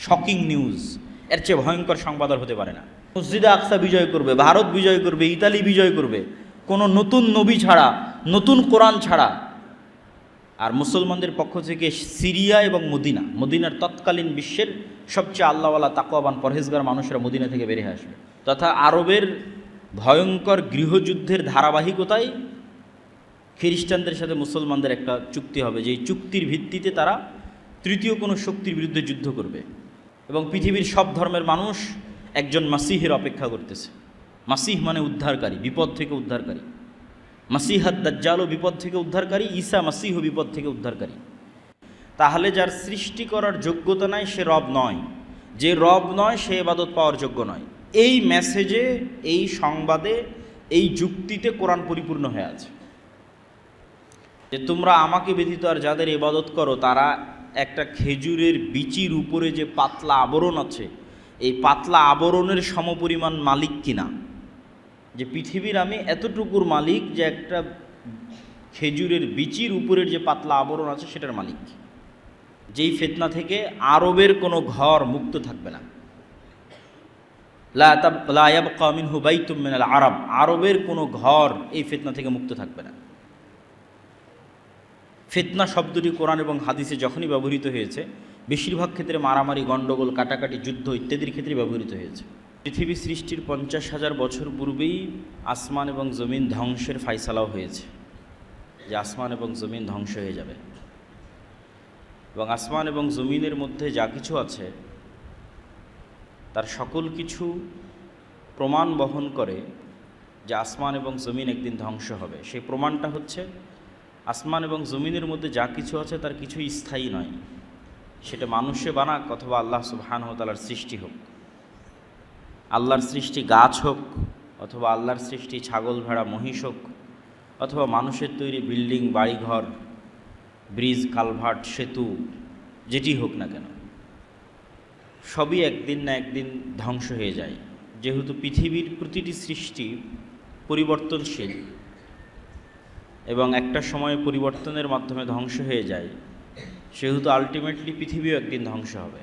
Shocking news, এর চেয়ে ভয়ঙ্কর সংবাদ আর হতে পারে না। মসজিদে আকসা বিজয় করবে, ভারত বিজয় করবে, ইতালি বিজয় করবে, কোনো নতুন নবী ছাড়া, নতুন কোরআন ছাড়া। আর মুসলমানদের পক্ষ থেকে সিরিয়া এবং মদিনার তৎকালীন বিশ্বের সবচেয়ে আল্লাহওয়ালা তাকওয়াবান পরহেজগার মানুষেরা মদিনা থেকে বেরিয়ে আসবে। তথা আরবের ভয়ঙ্কর গৃহযুদ্ধের ধারাবাহিকতায় খ্রিস্টানদের সাথে মুসলমানদের একটা চুক্তি হবে, যে এই চুক্তির ভিত্তিতে তারা তৃতীয় কোনো শক্তির বিরুদ্ধে যুদ্ধ করবে। এবং পৃথিবীর সব ধর্মের মানুষ একজন মাসিহের অপেক্ষা করতেছে। মাসিহ মানে উদ্ধারকারী, বিপদ থেকে উদ্ধারকারী। মাসিহাদ দাজ্জালও বিপদ থেকে উদ্ধারকারী, ঈসা মাসিহও বিপদ থেকে উদ্ধারকারী। তাহলে যার সৃষ্টি করার যোগ্যতা নাই সে রব নয়, যে রব নয় সে ইবাদত পাওয়ার যোগ্য নয়। এই মেসেজে, এই সংবাদে, এই যুক্তিতে কোরআন পরিপূর্ণ হয়ে আছে যে তোমরা আমাকে ব্যতীত আর যাদের ইবাদত করো তারা একটা খেজুরের বিচির উপরে যে পাতলা আবরণ আছে, এই পাতলা আবরণের সমপরিমাণ মালিক কিনা। যে পৃথিবীর আমি এতটুকুর মালিক যে একটা খেজুরের বিচির উপরের যে পাতলা আবরণ আছে সেটার মালিক। যেই ফিতনা থেকে আরবের কোনো ঘর মুক্ত থাকবে না। লা ইয়াবকা মিনহু বাইতুম মিনাল আরব, আরবের কোনো ঘর এই ফিতনা থেকে মুক্ত থাকবে না। ফিতনা শব্দটি কোরআন এবং হাদিসে যখনই ব্যবহৃত হয়েছে বেশিরভাগ ক্ষেত্রে মারামারি, গণ্ডগোল, কাটাকাটি, যুদ্ধ ইত্যাদির ক্ষেত্রে ব্যবহৃত হয়েছে। পৃথিবী সৃষ্টির 50,000 বছর পূর্বেই আসমান এবং জমিন ধ্বংসের ফায়সালাও হয়েছে, যে আসমান এবং জমিন ধ্বংস হয়ে যাবে। এবং আসমান এবং জমিনের মধ্যে যা কিছু আছে তার সকল কিছু প্রমাণ বহন করে যে আসমান এবং জমিন একদিন ধ্বংস হবে। সেই প্রমাণটা হচ্ছে আসমান এবং জমিনের মধ্যে যা কিছু আছে তার কিছুই স্থায়ী নয়, সেটা মানুষে বানাক অথবা আল্লাহ সুবহানাহু ওয়া তাআলার সৃষ্টি হোক। আল্লাহর সৃষ্টি গাছ হোক অথবা আল্লাহর সৃষ্টি ছাগল, ভেড়া, মহিষ হোক, অথবা মানুষের তৈরি বিল্ডিং, বাড়িঘর, ব্রিজ, কালভার্ট, সেতু, যেটি হোক না কেন, সবই একদিন না একদিন ধ্বংস হয়ে যায়। যেহেতু পৃথিবীর প্রতিটি সৃষ্টি পরিবর্তনশীল এবং একটা সময়ে পরিবর্তনের মাধ্যমে ধ্বংস হয়ে যায়, সেহেতু আলটিমেটলি পৃথিবীও একদিন ধ্বংস হবে।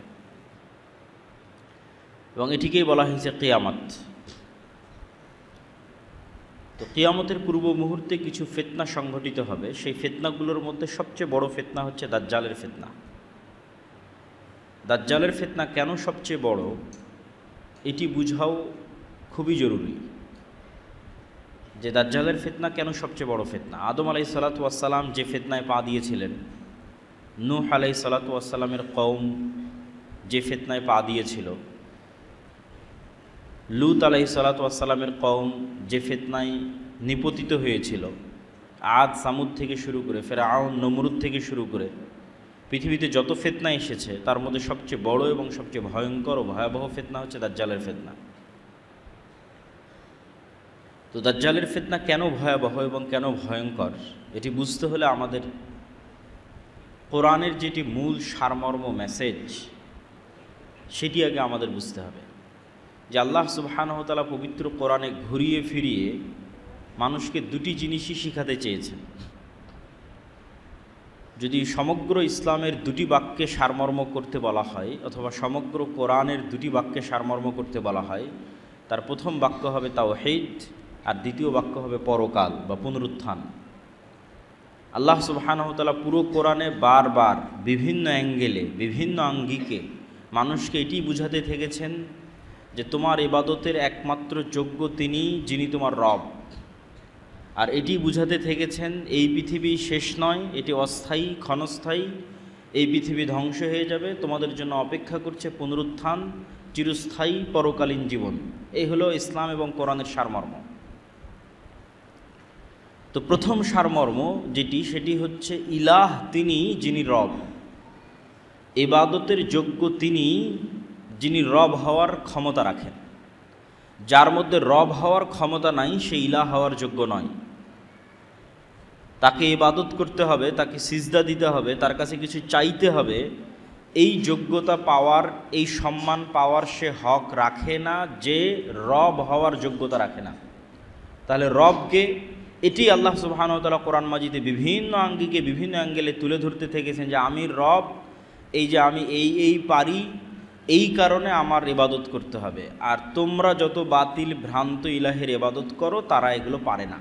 এবং এটিকেই বলা হয়েছে কিয়ামত। তো কিয়ামতের পূর্ব মুহূর্তে কিছু ফিতনা সংঘটিত হবে। সেই ফিতনাগুলোর মধ্যে সবচেয়ে বড় ফিতনা হচ্ছে দাজ্জালের ফিতনা। দাজ্জালের ফিতনা কেন সবচেয়ে বড় এটি বুঝাও খুবই জরুরি, যে দাজ্জালের ফিতনা কেন সবচেয়ে বড় ফিতনা। আদম আলাইহিসসালাতু ওয়াসসালাম যে ফিতনায় পা দিয়েছিলেন, নূহ আলাইহিসসালাতু ওয়াসসালামের কওম যে ফিতনায় পা দিয়েছিল, লূত আলাইহিসসালাতু ওয়াসসালামের কওম যে ফিতনায় নিপতিত হয়েছিল, আদ সামুদ থেকে শুরু করে ফেরাউন নমরুদ থেকে শুরু করে পৃথিবীতে যত ফিতনা এসেছে তার মধ্যে সবচেয়ে বড় এবং সবচেয়ে ভয়ঙ্কর ও ভয়াবহ ফিতনা হচ্ছে দাজ্জালের ফিতনা। তো দাজ্জালের ফিতনা কেন ভয়াবহ এবং কেন ভয়ঙ্কর এটি বুঝতে হলে আমাদের কোরআনের যেটি মূল সারমর্ম মেসেজ সেটি আগে আমাদের বুঝতে হবে। যে আল্লাহ সুবহানাহু ওয়া তাআলা পবিত্র কোরআনে ঘুরিয়ে ফিরিয়ে মানুষকে দুটি জিনিসই শিখাতে চেয়েছেন। যদি সমগ্র ইসলামের দুটি বাক্যে সারমর্ম করতে বলা হয় অথবা সমগ্র কোরআনের দুটি বাক্যে সারমর্ম করতে বলা হয়, তার প্রথম বাক্য হবে তাওহীদ আর দ্বিতীয় বাক্য হবে পরকাল বা পুনরুত্থান। আল্লাহ সুবহানাহু ওয়া তাআলা পুরো কোরআনে বারবার বিভিন্ন অ্যাঙ্গেলে, বিভিন্ন আঙ্গিকে মানুষকে এটি বুঝাতে থেকেছেন যে তোমার ইবাদতের একমাত্র যোগ্য তিনি, যিনি তোমার রব। আর এটি বুঝাতে থেকেছেন এই পৃথিবী শেষ নয়, এটি অস্থায়ী, ক্ষণস্থায়ী, এই পৃথিবী ধ্বংস হয়ে যাবে, তোমাদের জন্য অপেক্ষা করছে পুনরুত্থান, চিরস্থায়ী পরকালীন জীবন। এই হলো ইসলাম এবং কোরআনের সারমর্ম। তো প্রথম সারমর্ম যেটি, সেটি হচ্ছে ইলাহ তিনি, যিনি রব। ইবাদতের যোগ্য তিনি, যিনি রব হওয়ার ক্ষমতা রাখেন। যার মধ্যে রব হওয়ার ক্ষমতা নাই সে ইলাহ হওয়ার যোগ্য নয়। তাকে ইবাদত করতে হবে, তাকে সিজদা দিতে হবে, তার কাছে কিছু চাইতে হবে, এই যোগ্যতা পাওয়ার, এই সম্মান পাওয়ার সে হক রাখে না, যে রব হওয়ার যোগ্যতা রাখে না। তাহলে রবকে, এটি আল্লাহ সুবহানাহু ওয়া তাআলা কোরআন মাজিদে বিভিন্ন আঙ্গিকে, বিভিন্ন অ্যাঙ্গেলে তুলে ধরতে থেকেছেন যে আমি রব, এই যে আমি এই পারি, এই কারণে আমার ইবাদত করতে হবে, আর তোমরা যত বাতিল ভ্রান্ত ইলাহের ইবাদত করো তারা এগুলো পারে না।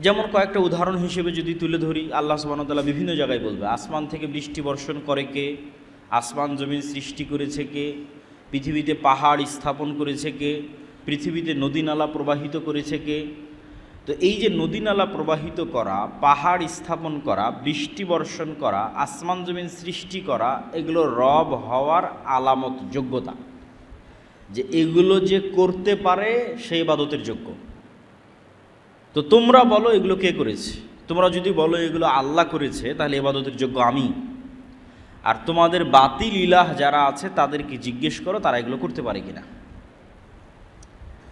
যেমন কয়েকটা উদাহরণ হিসেবে যদি তুলে ধরি, আল্লাহ সুবহানাহু ওয়া তাআলা বিভিন্ন জায়গায় বলবে আসমান থেকে বৃষ্টি বর্ষণ করে কে, আসমান জমিন সৃষ্টি করেছে কে, পৃথিবীতে পাহাড় স্থাপন করেছে কে, পৃথিবীতে নদী নালা প্রবাহিত করেছে কে। তো এই যে নদী নালা প্রবাহিত করা, পাহাড় স্থাপন করা, বৃষ্টি বর্ষণ করা, আসমান জমিন সৃষ্টি করা, এগুলো রব হওয়ার আলামত, যোগ্যতা, যে এগুলো যে করতে পারে সে ইবাদতের যোগ্য। তো তোমরা বলো এগুলো কে করেছে? তোমরা যদি বলো এগুলো আল্লাহ করেছে তাহলে ইবাদতের যোগ্য আমি। আর তোমাদের বাতিল ইলাহ যারা আছে তাদেরকে জিজ্ঞেস করো তারা এগুলো করতে পারে কিনা।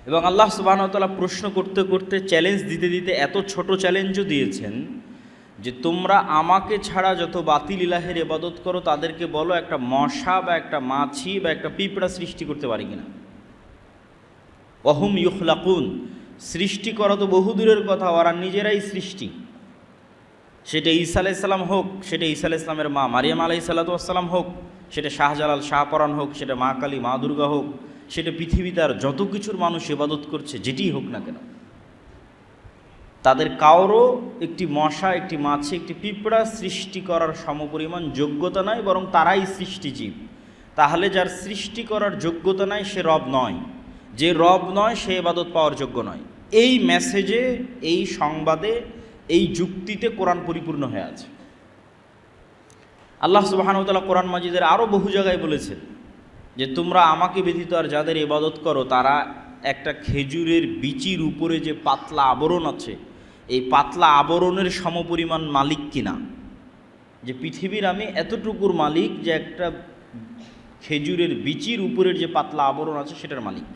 এবং আল্লাহ সুবহানাহু ওয়া তাআলা প্রশ্ন করতে করতে, চ্যালেঞ্জ দিতে দিতে এত ছোট চ্যালেঞ্জও দিয়েছেন যে তোমরা আমাকে ছাড়া যত বাতিল ইলাহের ইবাদত করো তাদেরকে বলো একটা মশা বা একটা মাছি বা একটা পিঁপড়া সৃষ্টি করতে পারে কিনা। ওয়াহুম ইউখলাকুন, সৃষ্টি করা তো বহুদূরের কথা, ওরা নিজেরাই সৃষ্টি। সেটা ঈসা আলাইহিস সালাম হোক, সেটা ঈসা আলাইহিস সালামের মা মারিয়াম আলাইহিস সালাম হোক, সেটা শাহজালাল শাহপরান হোক, সেটা মা কালী মা দুর্গা হোক, সেটা পৃথিবীতে আর যত কিছুর মানুষ ইবাদত করছে যেটি হোক না কেন, তাদের কারো একটি মশা, একটি মাছি, একটি পিঁপড়া সৃষ্টি করার সমপরিমাণ যোগ্যতা নাই, বরং তারাই সৃষ্টিজীব। তাহলে যার সৃষ্টি করার যোগ্যতা নাই সে রব নয়, যে রব নয় সে ইবাদত পাওয়ার যোগ্য নয়। এই মেসেজে, এই সংবাদে, এই যুক্তিতে কোরআন পরিপূর্ণ হয়ে আছে। আল্লাহ সুবহানাহু ওয়া তাআলা কোরআন মাজিদের আরও বহু জায়গায় বলেছেন যে তোমরা আমাকে ব্যতীত আর যাদের ইবাদত করো তারা একটা খেজুরের বিচির উপরে যে পাতলা আবরণ আছে, এই পাতলা আবরণের সমপরিমাণ মালিক কিনা। যে পৃথিবীর আমি এতটুকুর মালিক যে একটা খেজুরের বিচির উপরের যে পাতলা আবরণ আছে সেটার মালিক।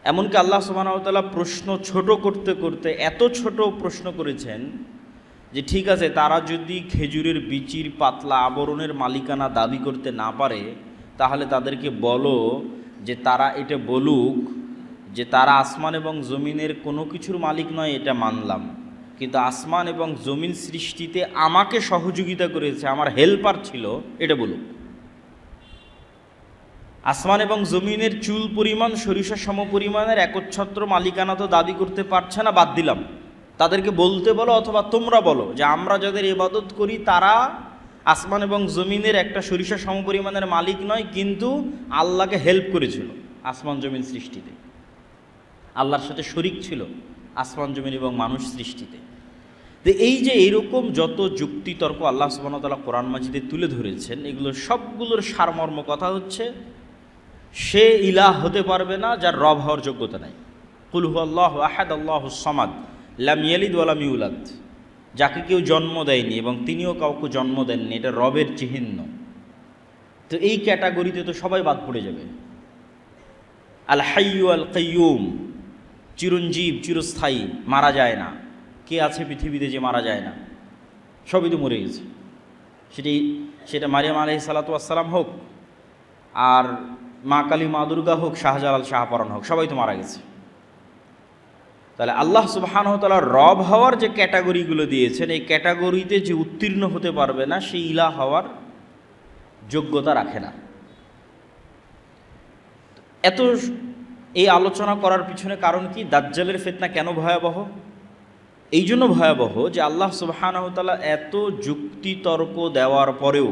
এমনকি আল্লাহ সুবহানাহু ওয়া তাআলা প্রশ্ন ছোট করতে করতে এত ছোট প্রশ্ন করেছেন যে ঠিক আছে, তারা যদি খেজুরের বিচির পাতলা আবরণের মালিকানা দাবি করতে না পারে তাহলে তাদেরকে বলো যে তারা এটা বলুক যে তারা আসমান এবং জমিনের কোনো কিছুর মালিক নয়, এটা মানলাম, কিন্তু আসমান এবং জমিন সৃষ্টিতে আমাকে সহযোগিতা করেছে, আমার হেল্পার ছিল, এটা বলুক। আসমান এবং জমিনের চুল পরিমাণ, সরিষা সমপরিমাণের একচ্ছত্র মালিকানা তো দাবি করতে পারছে না, বাদ দিলাম। তাদেরকে বলতে বলো, অথবা তোমরা বলো যে আমরা যাদের ইবাদত করি তারা আসমান এবং জমিনের একটা সরিষা সমপরিমাণের মালিক নয়, কিন্তু আল্লাহকে হেল্প করেছিল আসমান জমিন সৃষ্টিতে, আল্লাহর সাথে শরিক ছিল আসমান জমিন এবং মানুষ সৃষ্টিতে। তো এই যে এইরকম যত যুক্তিতর্ক আল্লাহ সুবহানাহু ওয়া তাআলা কোরআন মাজিদে তুলে ধরেছেন, এগুলো সবগুলোর সারমর্ম কথা হচ্ছে সে ইলাহ হতে পারবে না যার রব হওয়ার যোগ্যতা নাই। কুল হুয়াল্লাহু আহাদ আল্লাহুস সামাদ লাম ইয়ালিদ ওয়া লাম ইউলাদ, যাকে কেউ জন্ম দেয়নি এবং তিনিও কাউকে জন্ম দেননি, এটা রবের চিহ্ন। তো এই ক্যাটাগরিতে তো সবাই বাদ পড়ে যাবে। আল হাইয়্যু আল কাইয়্যুম, চিরঞ্জীব, চিরস্থায়ী, মারা যায় না। কে আছে পৃথিবীতে যে মারা যায় না? সবই তো মরে গেছে। সেটা মারিয়াম আলাইহিস সালাতু ওয়াস সালাম হোক, আর মা কালী মা দুর্গা হোক, শাহজালাল শাহপরান হোক, সবাই তো মারা গেছে। তাহলে আল্লাহ সুবহানাহু ওয়া তাআলা রব হওয়ার যে ক্যাটাগরিগুলো দিয়েছেন, এই ক্যাটাগরিতে যে উত্তীর্ণ হতে পারবে না সে ইলাহ হওয়ার যোগ্যতা রাখে না। এত এই আলোচনা করার পিছনে কারণ কি? দাজ্জালের ফিতনা কেন ভয়াবহ? এই জন্য ভয়াবহ যে আল্লাহ সুবহানাহু ওয়া তাআলা এত যুক্তিতর্ক দেওয়ার পরেও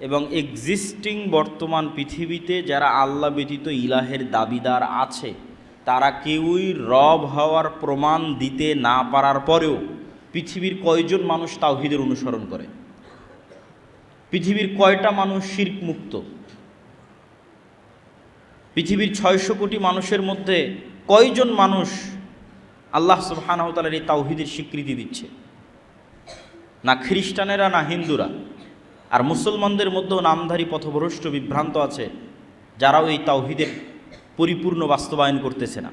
এবং এক্সিস্টিং বর্তমান পৃথিবীতে যারা আল্লাহ ব্যতীত ইলাহের দাবিদার আছে তারা কেউই রব হওয়ার প্রমাণ দিতে না পারার পরেও পৃথিবীর কয়জন মানুষ তাওহীদের অনুসরণ করে? পৃথিবীর কয়টা মানুষ শিরক মুক্ত? পৃথিবীর 600 কোটি মানুষের মধ্যে কয়জন মানুষ আল্লাহ সুবহানাহু ওয়া তাআলার এই তাওহীদের স্বীকৃতি দিচ্ছে? না খ্রিস্টানেরা, না হিন্দুরা। আর মুসলমানদের মধ্যেও নামধারী পথভ্রষ্ট বিভ্রান্ত আছে যারাও এই তাওহীদের পরিপূর্ণ বাস্তবায়ন করতেছে না।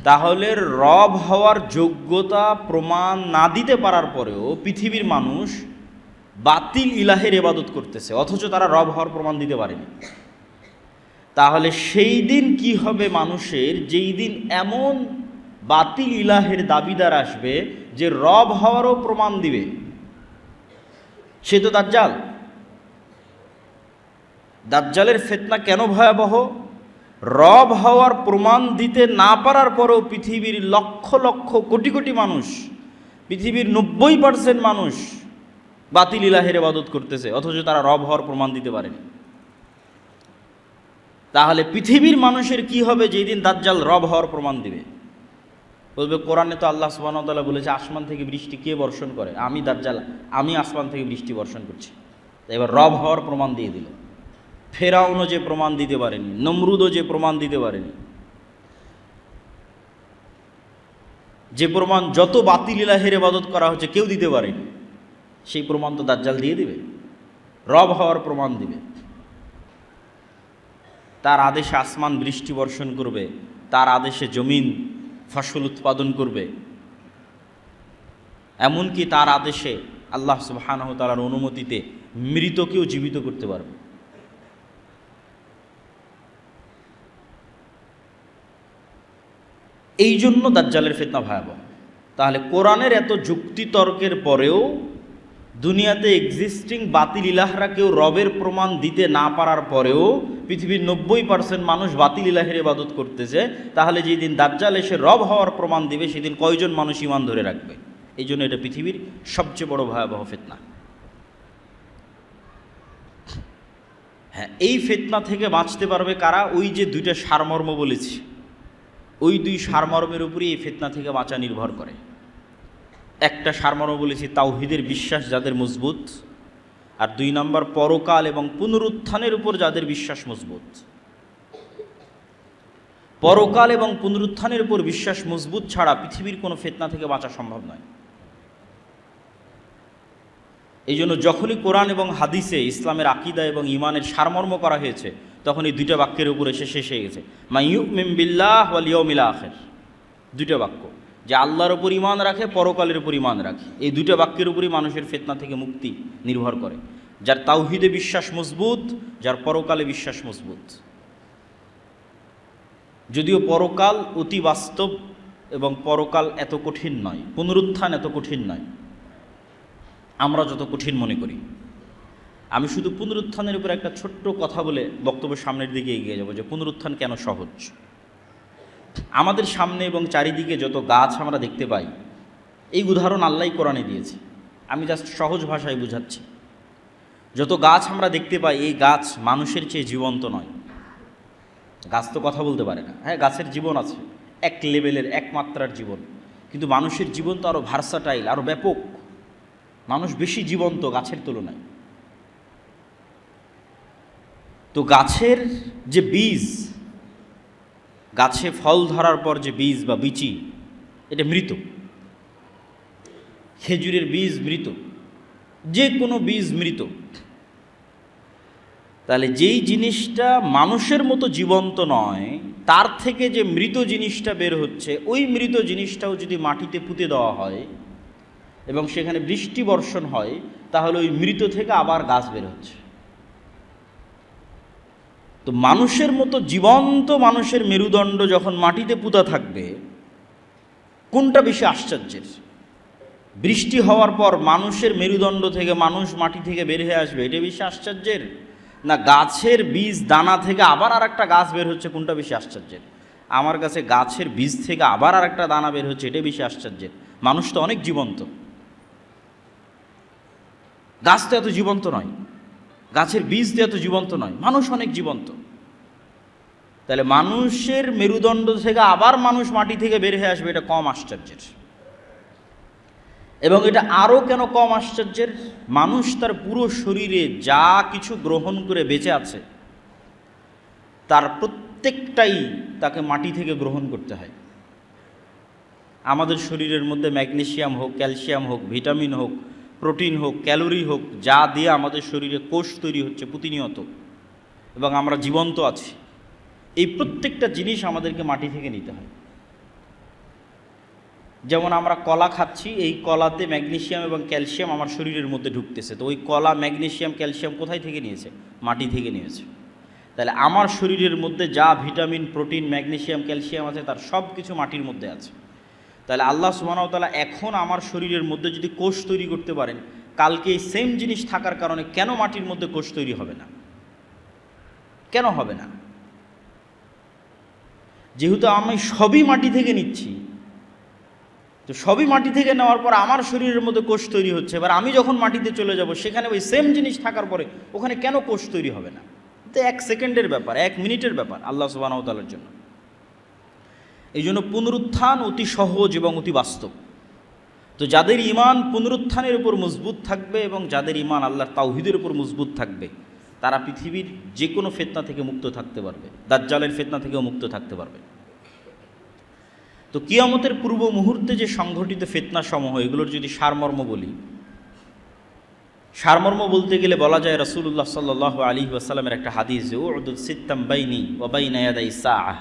তাহলে রব হওয়ার যোগ্যতা প্রমাণ না দিতে পারার পরেও পৃথিবীর মানুষ বাতিল ইলাহের ইবাদত করতেছে, অথচ তারা রব হওয়ার প্রমাণ দিতে পারেনি। তাহলে সেই দিন কি হবে মানুষের, যেই দিন এমন বাতিল ইলাহের দাবিদার আসবে যে রব হওয়ারও প্রমাণ দিবে? সে তো দাজ্জাল। দাজ্জালের ফিতনা কেন ভয়াবহ? রব হওয়ার প্রমাণ দিতে না পারার পরেও পৃথিবীর লক্ষ লক্ষ কোটি কোটি মানুষ, পৃথিবীর 90% মানুষ বাতিল ইলাহের ইবাদত করতেছে, অথচ তারা রব হওয়ার প্রমাণ দিতে পারেনি। তাহলে পৃথিবীর মানুষের কি হবে যেদিন দাজ্জাল রব হওয়ার প্রমাণ দিবে? বলবে কোরআনে তো আল্লাহ সুবহানাহু ওয়া তাআলা বলেছে আসমান থেকে বৃষ্টি কে বর্ষণ করে? আমি দাজ্জাল, আমি আসমান থেকে বৃষ্টি বর্ষণ করছি। এবার রব হওয়ার প্রমাণ দিয়ে দিল। ফেরাউনও যে প্রমাণ দিতে পারেনি, নমরুদও যে প্রমাণ দিতে পারেনি, যে প্রমাণ যত বাতিল ইলাহের ইবাদত করা হচ্ছে কেউ দিতে পারেনি, সেই প্রমাণ তো দাজ্জাল দিয়ে দিবে, রব হওয়ার প্রমাণ দিবে। তার আদেশে আসমান বৃষ্টি বর্ষণ করবে, তার আদেশে জমিন ফসল উৎপাদন করবে, এমনকি তার আদেশে আল্লাহ সুবহানাহু ওয়া তাআলার অনুমতিতে মৃতকেও জীবিত করতে পারবে। এই জন্য দাজ্জালের ফিতনা ভয়াবহ। তাহলে কোরআনের এত যুক্তি তর্কের পরেও দুনিয়াতে এক্সিস্টিং বাতিল ইলাহরা কেউ রবের প্রমাণ দিতে না পারার পরেও পৃথিবীর 90% মানুষ বাতিল ইলাহের ইবাদত করতেছে। তাহলে যেদিন দাজ্জাল এসে রব হওয়ার প্রমাণ দিবে সেদিন কয়জন মানুষ ঈমান ধরে রাখবে? এই জন্য এটা পৃথিবীর সবচেয়ে বড় ভয়াবহ ফিতনা। হ্যাঁ, এই ফিতনা থেকে বাঁচতে পারবে কারা? ওই যে দুইটা সারমর্ম বলেছি, ওই দুই সারমর্মের উপরই এই ফিতনা থেকে বাঁচা নির্ভর করে। একটা সারমর্ম বলেছি তাওহীদের বিশ্বাস যাদের মজবুত, আর 2 নম্বর পরকাল এবং পুনরুত্থানের উপর যাদের বিশ্বাস মজবুত। পরকাল এবং পুনরুত্থানের উপর বিশ্বাস মজবুত ছাড়া পৃথিবীর কোনো ফিতনা থেকে বাঁচা সম্ভব নয়। এই জন্য যখনই কোরআন এবং হাদিসে ইসলামের আকীদা এবং ঈমানের সারমর্ম করা হয়েছে তখন এই দুইটা বাক্যের উপর এসে শেষ হয়ে গেছে, মা ইউমিন বিল্লাহ ওয়াল ইয়াউমিল আখির। দুইটা বাক্য, যে আল্লাহর উপর ঈমান রাখে, পরকালের উপর ঈমান রাখে, এই দুইটা বাক্যের উপরই মানুষের ফিতনা থেকে মুক্তি নির্ভর করে। যার তাওহীদে বিশ্বাস মজবুত, যার পরকালে বিশ্বাস মজবুত। যদিও পরকাল অতি বাস্তব এবং পরকাল এত কঠিন নয়, পুনরুত্থান এত কঠিন নয় আমরা যত কঠিন মনে করি। আমি শুধু পুনরুত্থানের উপর একটা ছোট্ট কথা বলে বক্তব্যের সামনের দিকে এগিয়ে যাব, যে পুনরুত্থান কেন সহজ। আমাদের সামনে এবং চারিদিকে যত গাছ আমরা দেখতে পাই, এই উদাহরণ আল্লাহই কোরআনে দিয়েছে, আমি জাস্ট সহজ ভাষায় বুঝাচ্ছি। যত গাছ আমরা দেখতে পাই, এই গাছ মানুষের চেয়ে জীবন্ত নয়। গাছ তো কথা বলতে পারে না, হ্যাঁ গাছের জীবন আছে, এক লেভেলের এক মাত্রার জীবন, কিন্তু মানুষের জীবন তো আরও ভার্সাটাইল, আরও ব্যাপক। মানুষ বেশি জীবন্ত গাছের তুলনায়। তো গাছের যে বীজ, গাছে ফল ধরার পর যে বীজ বা বিচি, এটা মৃত। খেজুরের বীজ মৃত, যে কোনো বীজ মৃত। তাহলে যেই জিনিসটা মানুষের মতো জীবন্ত নয়, তার থেকে যে মৃত জিনিসটা বের হচ্ছে, ওই মৃত জিনিসটাও যদি মাটিতে পুঁতে দেওয়া হয় এবং সেখানে বৃষ্টি বর্ষণ হয়, তাহলে ওই মৃত থেকে আবার গাছ বের হচ্ছে। তো মানুষের মতো জীবন্ত মানুষের মেরুদণ্ড যখন মাটিতে পুঁতা থাকবে, কোনটা বেশি আশ্চর্যের? বৃষ্টি হওয়ার পর মানুষের মেরুদণ্ড থেকে মানুষ মাটি থেকে বের হয়ে আসবে, এটা বেশি আশ্চর্যের? না গাছের বীজ দানা থেকে আবার আর একটা গাছ বের হচ্ছে, কোনটা বেশি আশ্চর্যের? আমার কাছে গাছের বীজ থেকে আবার আর একটা দানা বের হচ্ছে, এটা বেশি আশ্চর্যের। মানুষ তো অনেক জীবন্ত, গাছ তো এত জীবন্ত নয়, গাছের বীজ তো এত জীবন্ত নয়, মানুষ অনেক জীবন্ত। তাহলে মানুষের মেরুদণ্ড থেকে আবার মানুষ মাটি থেকে বের হয়ে আসবে, এটা কম আশ্চর্যের। এবং এটা আরও কেন কম আশ্চর্যের? মানুষ তার পুরো শরীরে যা কিছু গ্রহণ করে বেঁচে আছে, তার প্রত্যেকটাই তাকে মাটি থেকে গ্রহণ করতে হয়। আমাদের শরীরের মধ্যে ম্যাগনেসিয়াম হোক, ক্যালসিয়াম হোক, ভিটামিন হোক, প্রোটিন হোক, ক্যালোরি হোক, যা দিয়ে আমাদের শরীরে কোষ তৈরি হচ্ছে প্রতিনিয়ত এবং আমরা জীবন্ত আছি, এই প্রত্যেকটা জিনিস আমাদেরকে মাটি থেকে নিতে হয়। যেমন আমরা কলা খাচ্ছি, এই কলাতে ম্যাগনেসিয়াম এবং ক্যালসিয়াম আমার শরীরের মধ্যে ঢুকতেছে, তো ওই কলা ম্যাগনেসিয়াম ক্যালসিয়াম কোথায় থেকে নিয়েছে? মাটি থেকে নিয়েছে। তাহলে আমার শরীরের মধ্যে যা ভিটামিন, প্রোটিন, ম্যাগনেসিয়াম, ক্যালসিয়াম আছে, তার সব কিছু মাটির মধ্যে আছে। তাহলে আল্লাহ সুবহানাহু ওয়া তাআলা এখন আমার শরীরের মধ্যে যদি কোষ তৈরি করতে পারেন, কালকে এই সেম জিনিস থাকার কারণে কেন মাটির মধ্যে কোষ তৈরি হবে না? কেন হবে না? যেহেতু আমি সবই মাটি থেকে নিচ্ছি, তো সবই মাটি থেকে নেওয়ার পর আমার শরীরের মধ্যে কোষ তৈরি হচ্ছে, এবার আমি যখন মাটিতে চলে যাব সেখানে ওই সেম জিনিস থাকার পরে ওখানে কেন কোষ তৈরি হবে না? তো 1 সেকেন্ডের ব্যাপার, 1 মিনিটের ব্যাপার আল্লাহ সুবহানাহু ওয়া তাআলার জন্য। এই জন্য পুনরুত্থান অতি সহজ এবং অতি বাস্তব। তো যাদের ঈমান পুনরুত্থানের উপর মজবুত থাকবে এবং যাদের ঈমান আল্লাহর তাওহীদের উপর মজবুত থাকবে, তারা পৃথিবীর যে কোনো ফিতনা থেকে মুক্ত থাকতে পারবে, দাজ্জালের ফিতনা থেকেও মুক্ত থাকতে পারবে। তো কিয়ামতের পূর্ব মুহূর্তে যে সংঘটিত ফিতনা সমূহ, এগুলোর যদি সারমর্ম বলি, সারমর্ম বলতে গেলে বলা যায় রাসূলুল্লাহ সাল্লাল্লাহু আলাইহি ওয়াসাল্লামের একটা হাদিস, যে উদুদ সিত্তাম বাইনি ওয়া বাইনা ইয়াদাই সাআহ,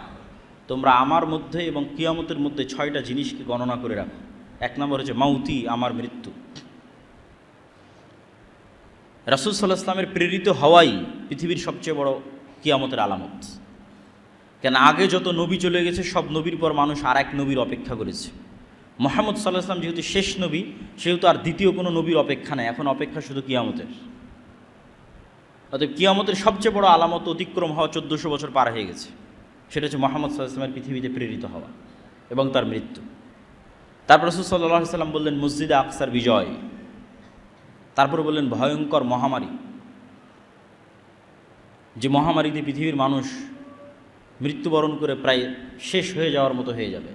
তোমরা আমার মধ্যে এবং কিয়ামতের মধ্যে 6টা জিনিসকে গণনা করে রাখো। 1 নম্বর হচ্ছে মাউতি, আমার মৃত্যু। রাসূল সাল্লাল্লাহু আলাইহি ওয়াসাল্লামের প্রেরিত হওয়াই পৃথিবীর সবচেয়ে বড় কিয়ামতের আলামত। কেন আগে যত নবী চলে গেছে সব নবীর পর মানুষ আর এক নবীর অপেক্ষা করেছে। মুহাম্মদ সাল্লাল্লাহু আলাইহি ওয়াসাল্লাম যেহেতু শেষ নবী, সেহেতু আর দ্বিতীয় কোনো নবীর অপেক্ষা নেই, এখন অপেক্ষা শুধু কিয়ামতের। অতএব কিয়ামতের সবচেয়ে বড় আলামত অতিক্রম হওয়া 1400 বছর পার হয়ে গেছে, সেটা হচ্ছে মুহাম্মদ সাল্লাল্লাহু আলাইহি ওয়াসাল্লামের পৃথিবীতে প্রেরিত হওয়া এবং তার মৃত্যু। তারপর রাসূল সাল্লাল্লাহু আলাইহি ওয়াসাল্লাম বললেন মসজিদে আকসার বিজয়, তারপরে বললেন ভয়ঙ্কর মহামারী, যে মহামারীতে পৃথিবীর মানুষ মৃত্যুবরণ করে প্রায় শেষ হয়ে যাওয়ার মতো হয়ে যাবে,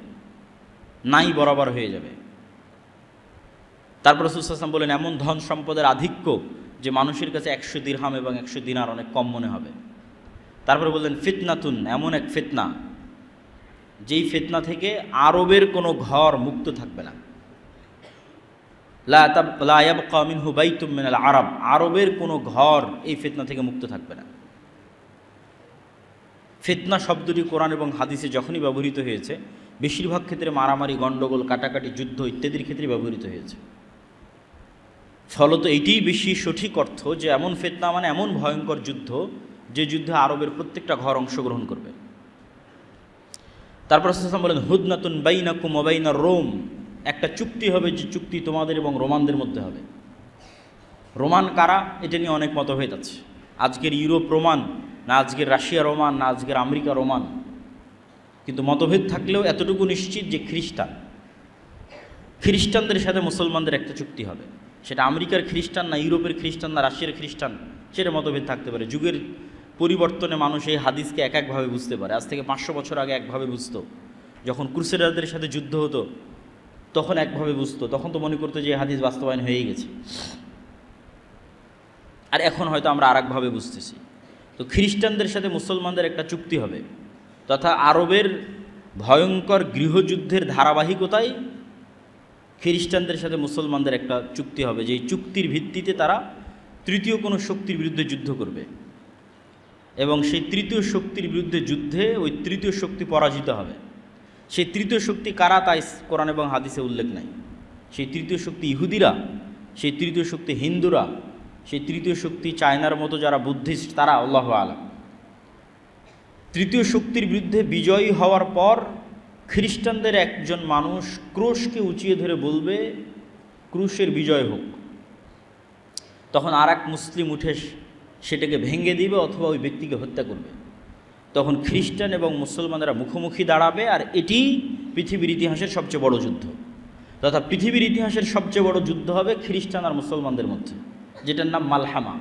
নাই বরাবর হয়ে যাবে। তারপর রাসূল সাল্লাল্লাহু আলাইহি ওয়াসাল্লাম বললেন এমন ধন সম্পদের আধিক্য যে মানুষের কাছে 100 দিরহাম এবং 100 দিনার অনেক কম মনে হবে। তারপরে বললেন ফিতনাতুন, এমন এক ফিতনা যেই ফিতনা থেকে আরবের কোনো ঘর মুক্ত থাকবে না। লা ইয়াবকা মিনহু বাইতুম মিনাল আরব, আরবের কোনো ঘর এই ফিতনা থেকে মুক্ত থাকবে না। ফিতনা শব্দটি কোরআন এবং হাদিসে যখনই ব্যবহৃত হয়েছে, বেশিরভাগ ক্ষেত্রে মারামারি, গণ্ডগোল, কাটাকাটি, যুদ্ধ ইত্যাদির ক্ষেত্রে ব্যবহৃত হয়েছে। ফলত এটিই বেশি সঠিক অর্থ যে এমন ফিতনা মানে এমন ভয়ঙ্কর যুদ্ধ, যে যুদ্ধে আরবের প্রত্যেকটা ঘর অংশগ্রহণ করবে। তারপর রাসূল সাল্লাল্লাহু আলাইহি ওয়াসাল্লাম বলেন হুদনাতুন বাইনাকুম ওয়া বাইনার রোম, একটা চুক্তি হবে যে চুক্তি তোমাদের এবং রোমানদের মধ্যে হবে। রোমান কারা, এটা নিয়ে অনেক মতভেদ আছে। আজকের ইউরোপ রোমান না আজকের রাশিয়া রোমান না আজকের আমেরিকা রোমান, কিন্তু মতভেদ থাকলেও এতটুকু নিশ্চিত যে খ্রিস্টানদের সাথে মুসলমানদের একটা চুক্তি হবে। সেটা আমেরিকার খ্রিস্টান না ইউরোপের খ্রিস্টান না রাশিয়ার খ্রিস্টান, সেটা মতভেদ থাকতে পারে। যুগের পরিবর্তনে মানুষ এই হাদিসকে এক একভাবে বুঝতে পারে। আজ থেকে 500 বছর আগে একভাবে বুঝতো, যখন ক্রুসেডারদের সাথে যুদ্ধ হতো তখন একভাবে বুঝতো, তখন তো মনে করতো যে হাদিস বাস্তবায়ন হয়েই গেছে। আর এখন হয়তো আমরা আর একভাবে বুঝতেছি। তো খ্রিস্টানদের সাথে মুসলমানদের একটা চুক্তি হবে, তথা আরবের ভয়ঙ্কর গৃহযুদ্ধের ধারাবাহিকতায় খ্রিস্টানদের সাথে মুসলমানদের একটা চুক্তি হবে, যে চুক্তির ভিত্তিতে তারা তৃতীয় কোনো শক্তির বিরুদ্ধে যুদ্ধ করবে এবং সেই তৃতীয় শক্তির বিরুদ্ধে যুদ্ধে ওই তৃতীয় শক্তি পরাজিত হবে। সেই তৃতীয় শক্তি কারা তাই কোরআন এবং হাদিসে উল্লেখ নাই। সেই তৃতীয় শক্তি ইহুদিরা, সেই তৃতীয় শক্তি হিন্দুরা, সেই তৃতীয় শক্তি চায়নার মতো যারা বুদ্ধিস্ট, তারা আল্লাহু আলাম। তৃতীয় শক্তির বিরুদ্ধে বিজয়ী হওয়ার পর খ্রিস্টানদের একজন মানুষ ক্রুশকে উঁচিয়ে ধরে বলবে ক্রুশের বিজয় হোক। তখন আর এক মুসলিম উঠে সেটাকে ভেঙে দিবে অথবা ওই ব্যক্তিকে হত্যা করবে। তখন খ্রিস্টান এবং মুসলমানরা মুখোমুখি দাঁড়াবে, আর এটি পৃথিবীর ইতিহাসের সবচেয়ে বড় যুদ্ধ, তথা পৃথিবীর ইতিহাসের সবচেয়ে বড় যুদ্ধ হবে খ্রিস্টান আর মুসলমানদের মধ্যে, যেটার নাম মালহামা,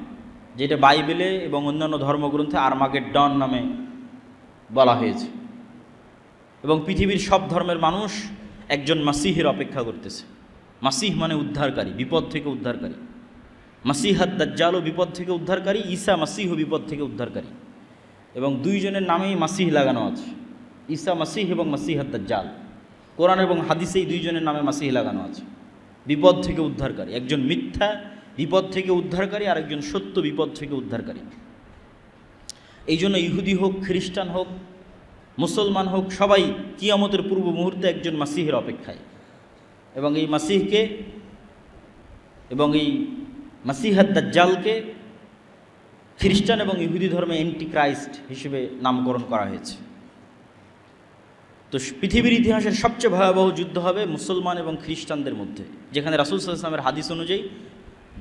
যেটা বাইবেলে এবং অন্যান্য ধর্মগ্রন্থে আর্মাগেড্ডন নামে বলা হয়েছে। এবং পৃথিবীর সব ধর্মের মানুষ একজন মাসিহের অপেক্ষা করতেছে। মাসিহ মানে উদ্ধারকারী, বিপদ থেকে উদ্ধারকারী। মাসিহাদ দাজ্জালও বিপদ থেকে উদ্ধারকারী, ঈসা মাসিহও বিপদ থেকে উদ্ধারকারী। এবং দুইজনের নামেই মাসিহ লাগানো আছে, ঈসা মাসিহ এবং মাসিহাদ দাজ্জাল। কোরআন এবং হাদিসে এই দুইজনের নামে মাসিহ লাগানো আছে, বিপদ থেকে উদ্ধারকারী। একজন মিথ্যা বিপদ থেকে উদ্ধারকারী, আর একজন সত্য বিপদ থেকে উদ্ধারকারী। এই জন্য ইহুদি হোক, খ্রিস্টান হোক, মুসলমান হোক, সবাই কিয়ামতের পূর্ব মুহূর্তে একজন মাসিহের অপেক্ষায়। এবং এই মাসিহকে এবং এই মাসিহাদ দাজ্জালকে খ্রিস্টান এবং ইহুদি ধর্মে অ্যান্টি ক্রাইস্ট হিসেবে নামকরণ করা হয়েছে। তো পৃথিবীর ইতিহাসের সবচেয়ে ভয়াবহ যুদ্ধ হবে মুসলমান এবং খ্রিস্টানদের মধ্যে, যেখানে রাসূল সাল্লাল্লাহু আলাইহি ওয়াসাল্লামের হাদিস অনুযায়ী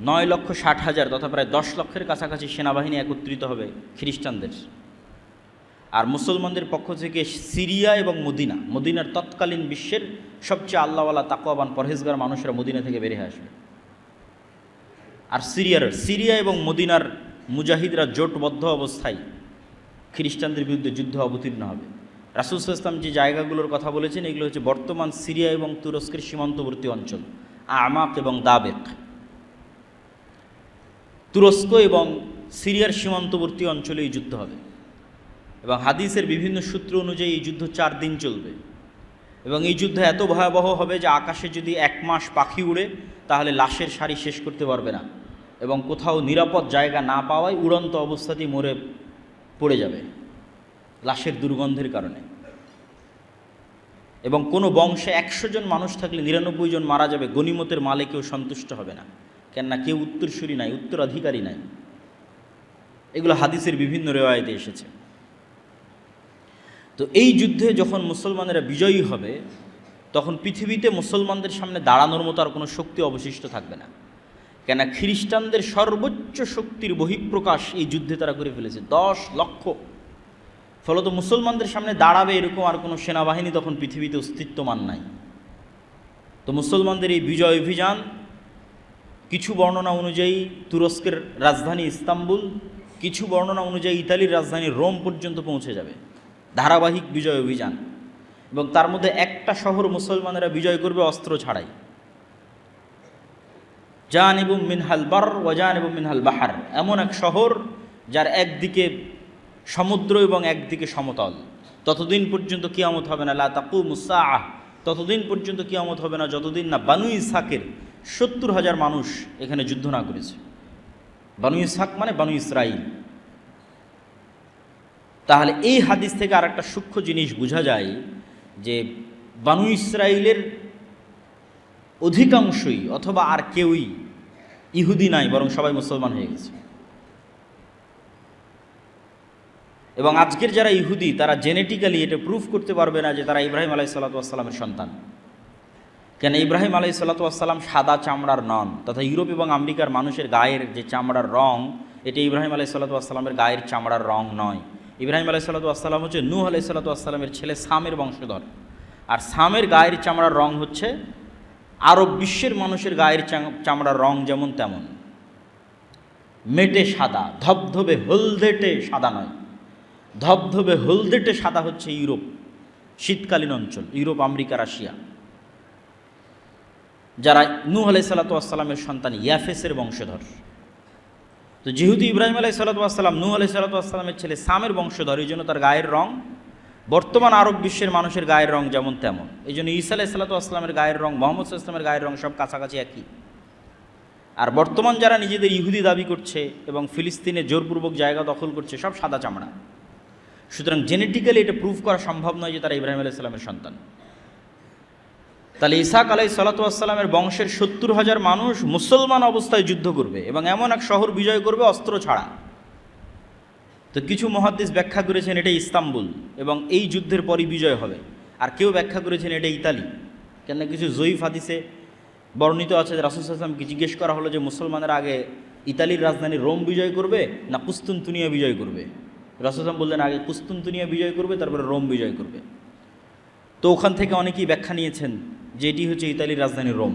9,60,000 তথা প্রায় 10 লক্ষের কাছাকাছি সেনাবাহিনী একত্রিত হবে খ্রিস্টানদের, আর মুসলমানদের পক্ষ থেকে সিরিয়া এবং মদিনার তৎকালীন বিশ্বের সবচেয়ে আল্লাহওয়ালা তাকওয়াবান পরহেজগার মানুষরা মদিনা থেকে বেরিয়ে আসবে। আর সিরিয়া এবং মদিনার মুজাহিদরা জোটবদ্ধ অবস্থায় খ্রিস্টানদের বিরুদ্ধে যুদ্ধে অবতীর্ণ হবে। রাসূল সাল্লাল্লাহু আলাইহি ওয়াসাল্লাম যে জায়গাগুলোর কথা বলেছেন এগুলো হচ্ছে বর্তমান সিরিয়া এবং তুরস্কের সীমান্তবর্তী অঞ্চল, আমাক এবং দাবেক। তুরস্ক এবং সিরিয়ার সীমান্তবর্তী অঞ্চলে এই যুদ্ধ হবে এবং হাদিসের বিভিন্ন সূত্র অনুযায়ী এই যুদ্ধ 4 দিন চলবে এবং এই যুদ্ধ এত ভয়াবহ হবে যে আকাশে যদি 1 মাস পাখি উড়ে তাহলে লাশের সারি শেষ করতে পারবে না এবং কোথাও নিরাপদ জায়গা না পাওয়ায় উড়ন্ত অবস্থাতেই মরে পড়ে যাবে লাশের দুর্গন্ধের কারণে। এবং কোনো বংশে 100 জন মানুষ থাকলে 99 জন মারা যাবে, গনিমতের মালে কেউ সন্তুষ্ট হবে না, কেননা কেউ উত্তরসূরি নাই, উত্তরাধিকারী নাই। এগুলো হাদিসের বিভিন্ন রেওয়ায়েতে এসেছে। তো এই যুদ্ধে যখন মুসলমানেরা বিজয়ী হবে তখন পৃথিবীতে মুসলমানদের সামনে দাঁড়ানোর মতো আর কোনো শক্তি অবশিষ্ট থাকবে না, কেন খ্রিস্টানদের সর্বোচ্চ শক্তির বহিঃপ্রকাশ এই যুদ্ধে তারা করে ফেলেছে 10 লক্ষ। ফলত মুসলমানদের সামনে দাঁড়াবে এরকম আর কোনো সেনাবাহিনী তখন পৃথিবীতে অস্তিত্বমান নাই। তো মুসলমানদের এই বিজয় অভিযান কিছু বর্ণনা অনুযায়ী তুরস্কের রাজধানী ইস্তাম্বুল, কিছু বর্ণনা অনুযায়ী ইতালির রাজধানী রোম পর্যন্ত পৌঁছে যাবে, ধারাবাহিক বিজয় অভিযান। এবং তার মধ্যে একটা শহর মুসলমানেরা বিজয় করবে অস্ত্র ছাড়াই, জানিবু মিনহাল বার ওয়া জানিবু মিনহাল বাহার, এমন এক শহর যার একদিকে সমুদ্র এবং একদিকে সমতল। ততদিন পর্যন্ত কিয়ামত হবে না, লা তাকুমুস সাআহ, ততদিন পর্যন্ত কিয়ামত হবে না যতদিন না বানু ইসহাকের 70,000 মানুষ এখানে যুদ্ধ না করেছে। বানু ইসহাক মানে বানু ইসরাইল। তাহলে এই হাদিস থেকে আর একটা সূক্ষ্ম জিনিস বোঝা যায় যে বানু ইসরাইলের অধিকাংশই অথবা আর কেউই ইহুদি নাই, বরং সবাই মুসলমান হয়ে গেছে। এবং আজকের যারা ইহুদি তারা জেনেটিক্যালি এটা প্রুফ করতে পারবে না যে তারা ইব্রাহিম আলাইহিসসালাতু ওয়াসসালামের সন্তান, কেন ইব্রাহিম আলাইহিসসালাতু ওয়াসসালাম সাদা চামড়ার নন, তথা ইউরোপ এবং আমেরিকার মানুষের গায়ের যে চামড়ার রং এটা ইব্রাহিম আলাইহিসসালাতু ওয়াসসালামের গায়ের চামড়ার রং নয়। ইব্রাহিম আলাইহিসসালাতু ওয়াসসালাম হচ্ছে নূহ আলাইহিসসালাতু ওয়াসসালামের ছেলে সামের বংশধর, আর সামের গায়ের চামড়ার রং হচ্ছে আরব বিশ্বের মানুষের গায়ের চামড়ার রং যেমন তেমন, মেটে সাদা, ধবধবে হলদেটে সাদা নয়। ধবধবে হলদেটে সাদা হচ্ছে ইউরোপ, শীতকালীন অঞ্চল, ইউরোপ, আমেরিকা, রাশিয়া, যারা নূহ আলাইহিসসালাতু ওয়াসসালামের সন্তান ইয়াফেসের বংশধর। তো যেহেতু ইব্রাহিম আলাইহিসসালাতু ওয়াসসালাম নূহ আলাইহিসসালাতু ওয়াসসালামের ছেলে সামের বংশধর, এই জন্য তার গায়ের রং বর্তমান আরব বিশ্বের মানুষের গায়ের রং যেমন তেমন। এই জন্য ঈসা আলাইহিসসালাতু ওয়াসসালামের গায়ের রং, মুহাম্মদ সাল্লাল্লাহু আলাইহি ওয়াসাল্লামের গায়ের রং সব কাছাকাছি একই। আর বর্তমান যারা নিজেদের ইহুদি দাবি করছে এবং ফিলিস্তিনে জোরপূর্বক জায়গা দখল করছে সব সাদা চামড়া। সুতরাং জেনেটিক্যালি এটা প্রুফ করা সম্ভব নয় যে তারা ইব্রাহিম আলাইহিস সালামের সন্তান। তাহলে ইসহাক আলাইহিসসালাতু ওয়াসসালামের বংশের 70,000 মানুষ মুসলমান অবস্থায় যুদ্ধ করবে এবং এমন এক শহর বিজয় করবে অস্ত্র ছাড়া। তো কিছু মুহাদ্দিস ব্যাখ্যা করেছেন এটা ইস্তাম্বুল এবং এই যুদ্ধের পরই বিজয় হবে, আর কেউ ব্যাখ্যা করেছেন এটা ইতালি। কেন কিছু জয়ীফ হাদিসে বর্ণিত আছে যে রাসূল সাল্লাল্লাহু আলাইহি ওয়াসাল্লামকে জিজ্ঞেস করা হলো যে মুসলমানরা আগে ইতালির রাজধানী রোম বিজয় করবে না কুস্তুনতুনিয়া বিজয় করবে। রাসূল সাল্লাল্লাহু আলাইহি ওয়াসাল্লাম বললেন আগে কুস্তুনতুনিয়া বিজয় করবে, তারপরে রোম বিজয় করবে। তো ওখান থেকে অনেকেই ব্যাখ্যা নিয়েছেন যে এটি হচ্ছে ইতালির রাজধানী রোম।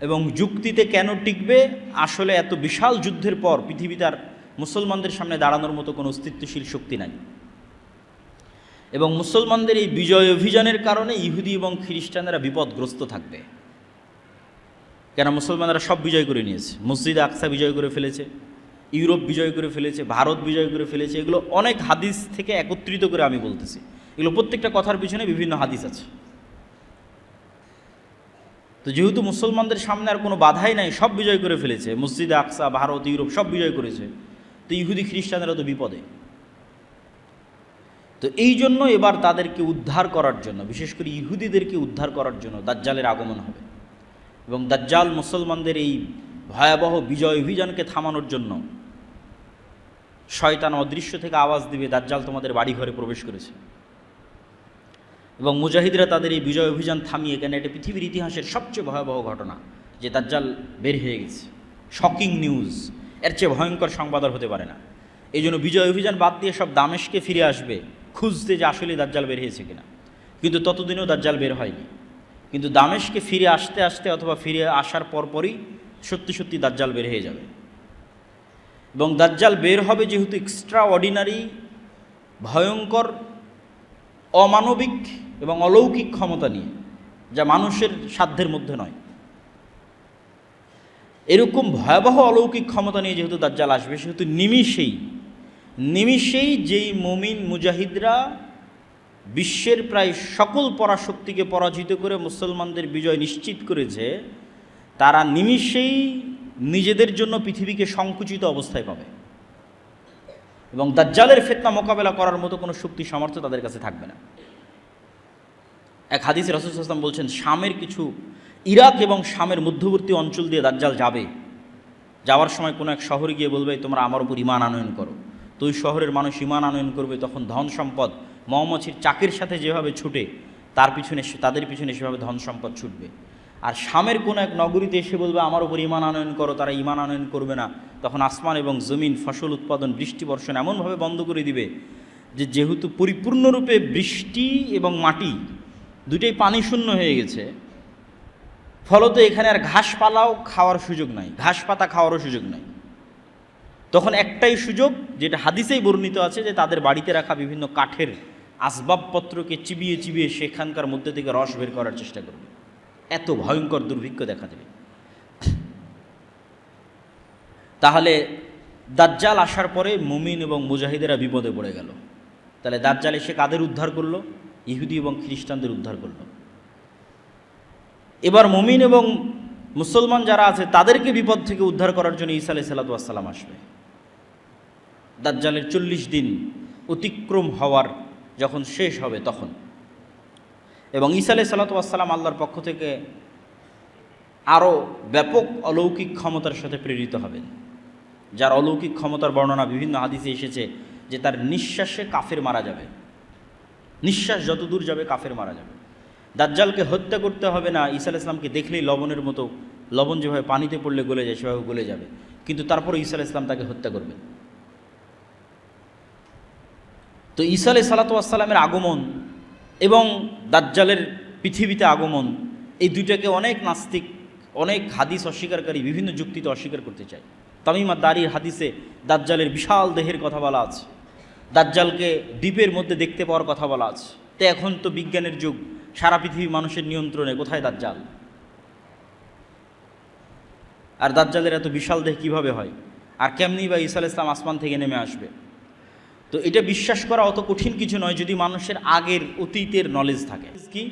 এবং যুক্তিতে কেন টিকবে, আসলে এত বিশাল যুদ্ধের পর পৃথিবীতে আর মুসলমানদের সামনে দাঁড়ানোর মতো কোনো অস্তিত্বশীল শক্তি নাই। এবং মুসলমানদের এই বিজয় অভিযানের কারণে ইহুদি এবং খ্রিস্টানরা বিপদগ্রস্ত থাকবে, কেন মুসলমানরা সব বিজয় করে নিয়েছে। মসজিদ আকসা বিজয় করে ফেলেছে, ইউরোপ বিজয় করে ফেলেছে, ভারত বিজয় করে ফেলেছে। এগুলো অনেক হাদিস থেকে একত্রিত করে আমি বলতেছি, এগুলো প্রত্যেকটা কথার পিছনে বিভিন্ন হাদিস আছে। তো যেহেতু মুসলমানদের সামনে আর কোনো বাধাই নাই, সব বিজয় করে ফেলেছে, মসজিদ আকসা, ভারত, ইউরোপ সব বিজয় করেছে, তো ইহুদি খ্রিস্টানরা তো বিপদে। তো এই জন্য এবার তাদেরকে উদ্ধার করার জন্য, বিশেষ করে ইহুদিদেরকে উদ্ধার করার জন্য দাজ্জালের আগমন হবে এবং দাজ্জাল মুসলমানদের এই ভয়াবহ বিজয় অভিযানকে থামানোর জন্য শয়তান অদৃশ্য থেকে আওয়াজ দিবে, দাজ্জাল তোমাদের বাড়ি ঘরে প্রবেশ করেছে। এবং মুজাহিদরা তাদের এই বিজয় অভিযান থামিয়ে, কেন এটা পৃথিবীর ইতিহাসের সবচেয়ে ভয়াবহ ঘটনা যে দাজ্জাল বের হয়ে গেছে, শকিং নিউজ, এর চেয়ে ভয়ঙ্কর সংবাদ আর হতে পারে না। এই জন্য বিজয় অভিযান বাদ দিয়ে সব দামেস্কে ফিরে আসবে, খুঁজতে যে আসলে দাজ্জাল বের হয়েছে কিনা, কিন্তু ততদিনেও দাজ্জাল বের হয়নি। কিন্তু দামেশকে ফিরে আসতে আসতে অথবা ফিরে আসার পরপরই সত্যি সত্যি দাজ্জাল বের হয়ে যাবে। এবং দাজ্জাল বের হবে যেহেতু এক্সট্রা অর্ডিনারি, ভয়ঙ্কর, অমানবিক এবং অলৌকিক ক্ষমতা নিয়ে, যা মানুষের সাধ্যের মধ্যে নয়, এরকম ভয়াবহ অলৌকিক ক্ষমতা নিয়ে যেহেতু দাজ্জাল আসবে, সেহেতু নিমিষেই যেই মুমিন মুজাহিদরা বিশ্বের প্রায় সকল পরাশক্তিকে পরাজিত করে মুসলমানদের বিজয় নিশ্চিত করেছে, তারা নিমিষেই নিজেদের জন্য পৃথিবীকে সংকুচিত অবস্থায় পাবে এবং দাজ্জালের ফিতনা মোকাবেলা করার মতো কোনো শক্তি সামর্থ্য তাদের কাছে থাকবে না। এক হাদিসে রাসূল সাল্লাল্লাহু আলাইহি ওয়াসাল্লাম বলছেন, শামের কিছু, ইরাক এবং শামের মধ্যবর্তী অঞ্চল দিয়ে দাজ্জাল যাবে। যাওয়ার সময় কোনো এক শহরে গিয়ে বলবে, তোমরা আমার উপর ঈমান আনয়ন করো। তো ওই শহরের মানুষ ঈমান আনয়ন করবে। তখন ধন সম্পদ মৌমাছির চাকের সাথে যেভাবে ছুটে, তাদের পিছনে সেভাবে ধন সম্পদ ছুটবে। আর শামের কোনো এক নগরীতে এসে বলবে, আমার উপর ঈমান আনয়ন করো, তারা ঈমান আনয়ন করবে না। তখন আসমান এবং জমিন, ফসল উৎপাদন, বৃষ্টি বর্ষণ এমনভাবে বন্ধ করে দিবে যে যেহেতু পরিপূর্ণরূপে বৃষ্টি এবং মাটি দুটোই পানি শূন্য হয়ে গেছে, ফলত এখানে আর ঘাস খাওয়ার সুযোগ নাই। তখন একটাই সুযোগ, যেটা হাদিসেই বর্ণিত আছে, যে তাদের বাড়িতে রাখা বিভিন্ন কাঠের আসবাবপত্রকে চিবিয়ে চিবিয়ে সেখানকার মধ্যে থেকে রস বের করার চেষ্টা করবে। এত ভয়ঙ্কর দুর্ভিক্ষ দেখা দেবে। তাহলে দাজ্জাল আসার পরে মুমিন এবং মুজাহিদেরা বিপদে পড়ে গেল। তাহলে দাজ্জাল এসে কাদের উদ্ধার করলো? ইহুদি এবং খ্রিস্টানদের উদ্ধার করলো। এবার মুমিন এবং মুসলমান যারা আছে তাদেরকে বিপদ থেকে উদ্ধার করার জন্য ঈসা আলাইহিস সালাতু ওয়াস সালাম আসবে। দাজ্জালের 40 দিন অতিক্রম হওয়ার যখন শেষ হবে তখন, এবং ঈসা আলাইহিস সালাতু ওয়াস সালাম আল্লাহর পক্ষ থেকে আরও ব্যাপক অলৌকিক ক্ষমতার সাথে প্রেরিত হবেন, যার অলৌকিক ক্ষমতার বর্ণনা বিভিন্ন হাদিসে এসেছে যে তার নিঃশ্বাসে কাফের মারা যাবে। নিঃশ্বাস যত দূর যাবে কাফের মারা যাবে। দাজ্জালকে হত্যা করতে হবে না, ঈসা আলাইহিস সালামকে দেখলেই লবণের মতো, লবণ যেভাবে পানিতে পড়লে গলে যায় সেভাবে গলে যাবে, কিন্তু তারপরে ঈসা আলাইহিস সালাম তাকে হত্যা করবেন। তো ঈসা আলাইহিস সালাতু ওয়াস সালামের আগমন এবং দাজ্জালের পৃথিবীতে আগমন, এই দুইটাকে অনেক নাস্তিক, অনেক হাদিস অস্বীকারী বিভিন্ন যুক্তিতে অস্বীকার করতে চায়। তামিম আদ-দারির হাদিসে দাজ্জালের বিশাল দেহের কথা বলা আছে, দাজ্জালকে দ্বীপের মধ্যে দেখতে পাওয়ার কথা বলা আছে। তো এখন তো বিজ্ঞানের যুগ, সারা পৃথিবী মানুষের নিয়ন্ত্রণে, কোথায় দাজ্জাল? আর দাজ্জালের এত বিশাল দেহ কিভাবে হয়, আর কেমনি বা ঈসা আলাইহিস সালাম আসমান থেকে নেমে আসবে? তো এটা বিশ্বাস করা অত কঠিন কিছু নয় যদি মানুষের আগের অতীতের নলেজ থাকে। কি,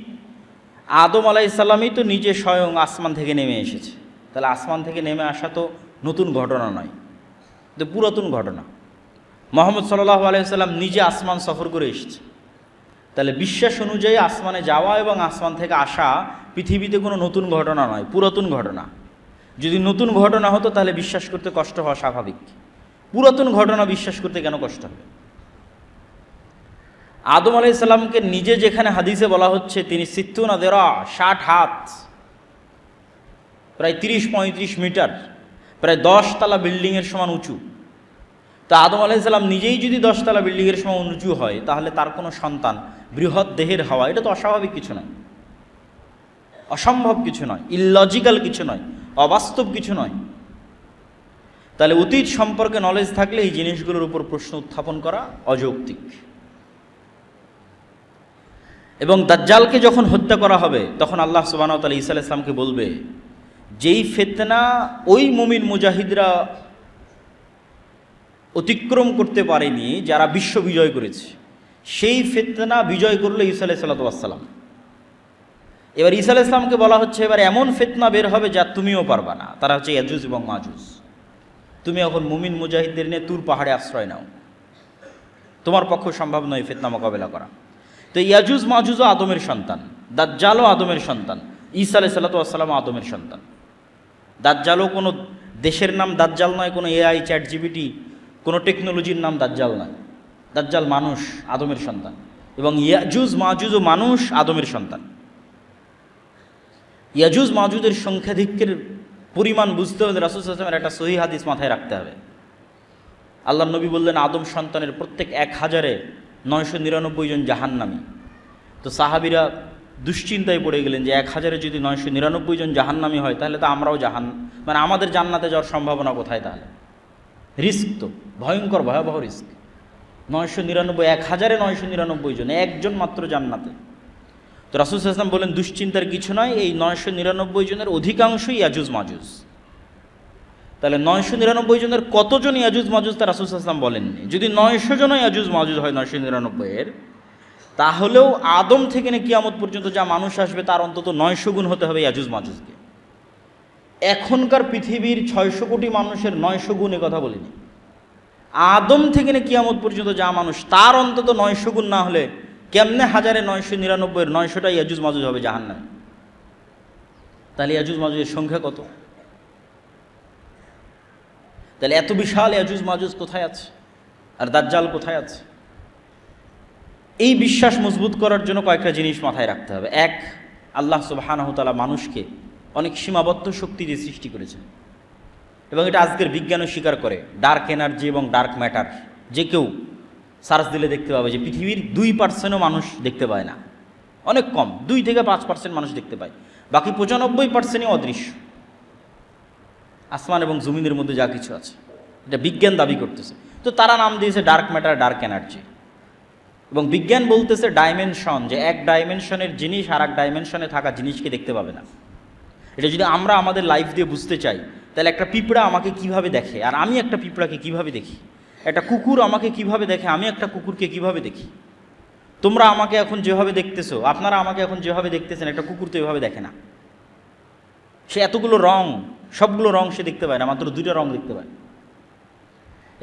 আদম আলাইহিস সালামই তো নিজে স্বয়ং আসমান থেকে নেমে এসেছে, তাহলে আসমান থেকে নেমে আসা তো নতুন ঘটনা নয়, তো পুরাতন ঘটনা। মুহাম্মদ সাল্লাল্লাহু আলাইহি ওয়াসাল্লাম নিজে আসমান সফর করে এসেছে, তাহলে বিশ্বাস অনুযায়ী আসমানে যাওয়া এবং আসমান থেকে আসা পৃথিবীতে কোনো নতুন ঘটনা নয়, পুরাতন ঘটনা। যদি নতুন ঘটনা হতো তাহলে বিশ্বাস করতে কষ্ট হওয়া স্বাভাবিক, পুরাতন ঘটনা বিশ্বাস করতে কেন কষ্ট হবে? আদম আলাইহিস সালামকে নিজে যেখানে হাদিসে বলা হচ্ছে তিনি 60 হাত, প্রায় 30-35 মিটার, প্রায় 10 তলা বিল্ডিংয়ের সমান উঁচু। তা আদম আলাইহিস সালাম নিজেই যদি 10 তলা বিল্ডিংয়ের সমান উঁচু হয়, তাহলে তার কোনো সন্তান বৃহৎ দেহের হওয়া এটা তো অস্বাভাবিক কিছু নয়, অসম্ভব কিছু নয়, ইললজিক্যাল কিছু নয়, অবাস্তব কিছু নয়। তাহলে অতীত সম্পর্কে নলেজ থাকলে এই জিনিসগুলোর উপর প্রশ্ন উত্থাপন করা অযৌক্তিক। এবং দাজ্জালকে যখন হত্যা করা হবে তখন আল্লাহ সুবহানাহু ওয়া তাআলা ঈসা আলাইহিস সালামকে বলবে, যেই ফিতনা ওই মুমিন মুজাহিদরা অতিক্রম করতে পারেনি, যারা বিশ্ব বিজয় করেছে, সেই ফিতনা বিজয় করলো ঈসা আলাইহিস সালাম। এবার ঈসা আলাইহিস সালামকে বলা হচ্ছে, এবার এমন ফিতনা বের হবে যা তুমিও পারবা না, তারা হচ্ছে ইয়াজুজ এবং মাজুজ। তুমি এখন মুমিন মুজাহিদদের নিয়ে তুর পাহাড়ে আশ্রয় নাও, তোমার পক্ষে সম্ভব নয় ফিতনা মোকাবেলা করা। তো ইয়াজুজ মাজুজও আদমের সন্তান, দাজ্জালও আদমের সন্তান, ঈসা আলাইহিস সালামও আদমের সন্তান। দাজ্জালও কোনো দেশের নাম দাজ্জাল নয়, কোনো এআই চ্যাট জিপিটি কোনো টেকনোলজির নাম দাজ্জাল নয়। দাজ্জাল মানুষ, আদমের সন্তান, এবং ইয়াজুজ মাজুজও মানুষ, আদমের সন্তান। ইয়াজুজ মাজুজের সংখ্যাধিক্যের পরিমাণ বুঝতে হলে রাসূল সাল্লাল্লাহু আলাইহি ওয়াসাল্লামের একটা সহিহ হাদিস মাথায় রাখতে হবে। আল্লাহর নবী বললেন, আদম সন্তানের প্রত্যেক 1000-এ 999 জন জাহান্নামী। তো সাহাবীরা দুশ্চিন্তায় পড়ে গেলেন যে 1000-এ যদি 999 জন জাহান্নামী হয় তাহলে তো আমরাও মানে আমাদের জান্নাতে যাওয়ার সম্ভাবনা কোথায়? তাহলে রিস্ক তো ভয়ঙ্কর, ভয়াবহ রিস্ক। 1000-এ 999 জন, একজন মাত্র জান্নাতে। তো রাসূল সাল্লাল্লাহু আলাইহি ওয়াসাল্লাম বলেন দুশ্চিন্তার কিছু নয়, এই 999 জনের অধিকাংশই ইয়াজুজ মাজুজ। তাহলে 999 জনের কতজন ইয়াজুজ মাজুজ তা রাসূল সাল্লাল্লাহু আলাইহি ওয়াসাল্লাম বলেননি। যদি 900 জনও ইয়াজুজ মাজুজ হয় 999-এর, তাহলেও আদম থেকে নিয়ে কিয়ামত পর্যন্ত যা মানুষ আসবে তার অন্তত 900 গুণ হতে হবে ইয়াজুজ মাজুজকে। এখনকার পৃথিবীর 600 কোটি মানুষের 900 গুণ এ কথা বলিনি। আদম থেকে নিয়ে কিয়ামত পর্যন্ত যা মানুষ তার অন্তত 900 গুণ না হলে কেমনে 1000-এ 999-এর 900টা ইয়াজুজ মাজুজ হবে জাহান্নামে? তাহলে ইয়াজুজ মাজুজের সংখ্যা কত? তাহলে এত বিশাল ইয়াজুজ মাজুজ কোথায় আছে, আর দাজ্জাল কোথায় আছে? এই বিশ্বাস মজবুত করার জন্য কয়েকটা জিনিস মাথায় রাখতে হবে। এক, আল্লাহ সুবহানাহু ওয়া তাআলা মানুষকে অনেক সীমাবদ্ধ শক্তি দিয়ে সৃষ্টি করেছেন, এবং এটা আজকের বিজ্ঞানও স্বীকার করে। ডার্ক এনার্জি এবং ডার্ক ম্যাটার যে কেউ সার্চ দিলে দেখতে পাবে যে পৃথিবীর 2%ও মানুষ দেখতে পায় না, অনেক কম, 2-5% মানুষ দেখতে পায়, বাকি 95%ই অদৃশ্য। আসমান এবং জমিনের মধ্যে যা কিছু আছে এটা বিজ্ঞান দাবি করতেছে। তো তারা নাম দিয়েছে ডার্ক ম্যাটার, ডার্ক এনার্জি। এবং বিজ্ঞান বলতেছে ডাইমেনশন, যে এক ডাইমেনশনের জিনিস আর এক ডাইমেনশনে থাকা জিনিসকে দেখতে পাবে না। এটা যদি আমরা আমাদের লাইফ দিয়ে বুঝতে চাই, তাহলে একটা পিঁপড়া আমাকে কিভাবে দেখে আর আমি একটা পিঁপড়াকে কিভাবে দেখি, একটা কুকুর আমাকে কিভাবে দেখে আমি একটা কুকুরকে কিভাবে দেখি, তোমরা আমাকে এখন যেভাবে দেখতেছো, আপনারা আমাকে এখন যেভাবে দেখতেছেন, একটা কুকুর তো এভাবে দেখে না। সে এতগুলো রং, সবগুলো রং সে দেখতে পায় না, মাত্র 2টা রং দেখতে পায়।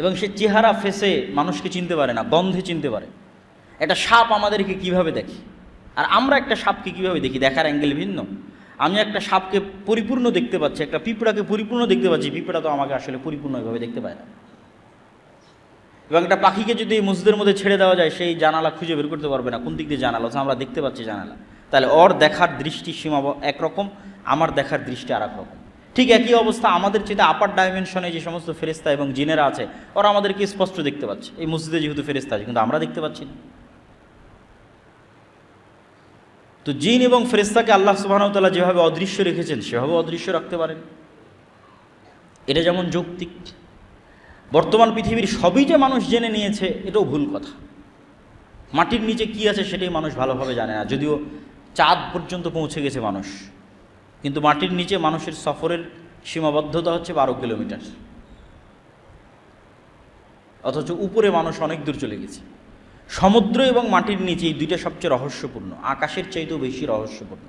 এবং সে চেহারা ফেসে মানুষকে চিনতে পারে না, গন্ধে চিনতে পারে। একটা সাপ আমাদেরকে কিভাবে দেখে, আর আমরা একটা সাপকে কিভাবে দেখি, দেখার অ্যাঙ্গেল ভিন্ন। আমি একটা সাপকে পরিপূর্ণ দেখতে পাচ্ছি, একটা পিঁপড়াকে পরিপূর্ণ দেখতে পাচ্ছি, পিঁপড়া তো আমাকে আসলে পরিপূর্ণ এভাবে দেখতে পায় না। এবং একটা পাখিকে যদি মসজিদের মধ্যে ছেড়ে দেওয়া যায়, সেই জানালা খুঁজে বের করতে পারবে না কোন দিক দিয়ে জানালা, আমরা দেখতে পাচ্ছি জানালা। তাহলে ওর দেখার দৃষ্টি সীমা একরকম, আমার দেখার দৃষ্টি আর এক রকম। ঠিক একই অবস্থা আমাদের চেয়ে আপার ডাইমেনশনে যে সমস্ত ফেরেশতা এবং জিনেরা আছে, ওরা আমাদেরকে স্পষ্ট দেখতে পাচ্ছে। এই মসজিদে যেহেতু ফেরেশতা আছে, কিন্তু আমরা দেখতে পাচ্ছি না। তো জিন এবং ফেরেশতাকে আল্লাহ সুবহানাহু ওয়া তাআলা যেভাবে অদৃশ্য রেখেছেন, সেভাবে অদৃশ্য রাখতে পারেন। এটা যেমন যৌক্তিক। বর্তমান পৃথিবীর সবই যে মানুষ জেনে নিয়েছে, এটাও ভুল কথা। মাটির নিচে কি আছে সেটাই মানুষ ভালোভাবে জানে না, যদিও চাঁদ পর্যন্ত পৌঁছে গেছে মানুষ, কিন্তু মাটির নিচে মানুষের সফরের সীমাবদ্ধতা হচ্ছে 12 কিলোমিটার, অথচ উপরে মানুষ অনেক দূর চলে গেছে। সমুদ্র এবং মাটির নিচে এই দুইটা সবচেয়ে রহস্যপূর্ণ, আকাশের চাইতেও বেশি রহস্যপূর্ণ।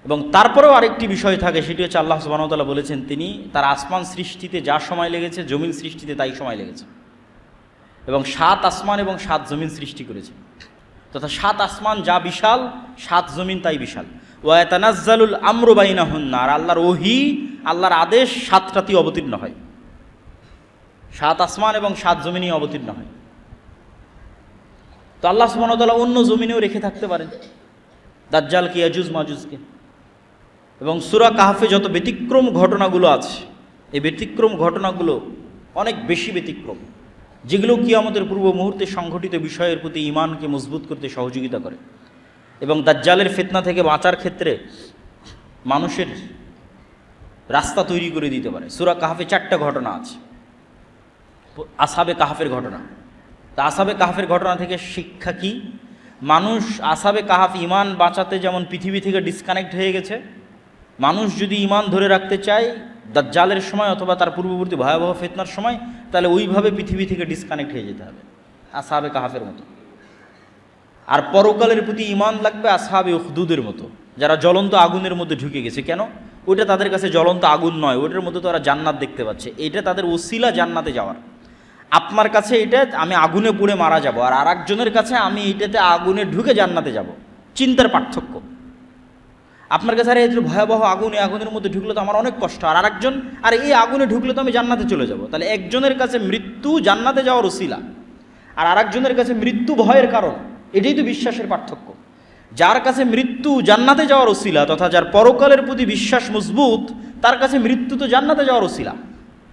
এবং তারপরেও আরেকটি বিষয় থাকে, সেটি হচ্ছে আল্লাহ সুবহানাহু ওয়া তাআলা বলেছেন তিনি তার আসমান সৃষ্টিতে যা সময় লেগেছে, জমিন সৃষ্টিতে তাই সময় লেগেছে। এবং 7 আসমান এবং 7 জমিন সৃষ্টি করেছে, তথা 7 আসমান যা বিশাল, 7 জমিন তাই বিশাল। ওয়া ইয়াতানাজ্জালুল আমরু বাইনাহুন্না, আর আল্লাহর ওহী, আল্লাহর আদেশ 7টাতেই অবতীর্ণ হয়। 7 আসমান এবং 7 জমিনই অবতীর্ণ হয়। তো আল্লাহ সুবহানাহু ওয়া তাআলা অন্য জমিনেও রেখে থাকতে পারেন দাজ্জালকে, ইয়াজুজ মাজুজকে। এবং সূরা কাহফে যত ব্যতিক্রম ঘটনাগুলো আছে, এই ব্যতিক্রম ঘটনাগুলো অনেক বেশি ব্যতিক্রম, যেগুলো কিয়ামতের পূর্ব মুহূর্তে সংঘটিত বিষয়ের প্রতি ঈমানকে মজবুত করতে সহযোগিতা করে এবং দাজ্জালের ফিতনা থেকে বাঁচার ক্ষেত্রে মানুষের রাস্তা তৈরি করে দিতে পারে। সূরা কাহফে 4টা ঘটনা আছে। আসহাবে কাহফের ঘটনা, তা আসহাবে কাহফের ঘটনা থেকে শিক্ষা কি? মানুষ আসহাবে কাহফ ঈমান বাঁচাতে যেমন পৃথিবী থেকে ডিসকানেক্ট হয়ে গেছে, মানুষ যদি ঈমান ধরে রাখতে চায় দাজ্জালের সময় অথবা তার পূর্ববর্তী ভয়াবহ ফিতনার সময়, তাহলে ওইভাবে পৃথিবী থেকে ডিসকানেক্ট হয়ে যেতে হবে আসহাবে কাহফের মতো। আর পরকালের প্রতি ঈমান লাগবে আসহাবে উখদুদের মতো, যারা জ্বলন্ত আগুনের মধ্যে ঢুকে গেছে। কেন? ওইটা তাদের কাছে জ্বলন্ত আগুন নয়, ওইটার মধ্যে তো ওরা জান্নাত দেখতে পাচ্ছে, এটা তাদের ওসিলা জান্নাতে যাওয়ার। আপনার কাছে এটা আমি আগুনে পুড়ে মারা যাব, আর আরেকজনের কাছে আমি এটাতে আগুনে ঢুকে জান্নাতে যাব। চিন্তার পার্থক্য। আপনার কাছে আরে এই ভয়াবহ আগুন, এই আগুনের মধ্যে ঢুকলে তো আমার অনেক কষ্ট, আর আরেকজন আর এই আগুনে ঢুকলে তো আমি জান্নাতে চলে যাব। তাহলে একজনের কাছে মৃত্যু জান্নাতে যাওয়ার ওসিলা, আর আরেকজনের কাছে মৃত্যু ভয়ের কারণ। এটাই তো বিশ্বাসের পার্থক্য। যার কাছে মৃত্যু জান্নাতে যাওয়ার ওসিলা, তথা যার পরকালের প্রতি বিশ্বাস মজবুত, তার কাছে মৃত্যু তো জান্নাতে যাওয়ার ওসিলা।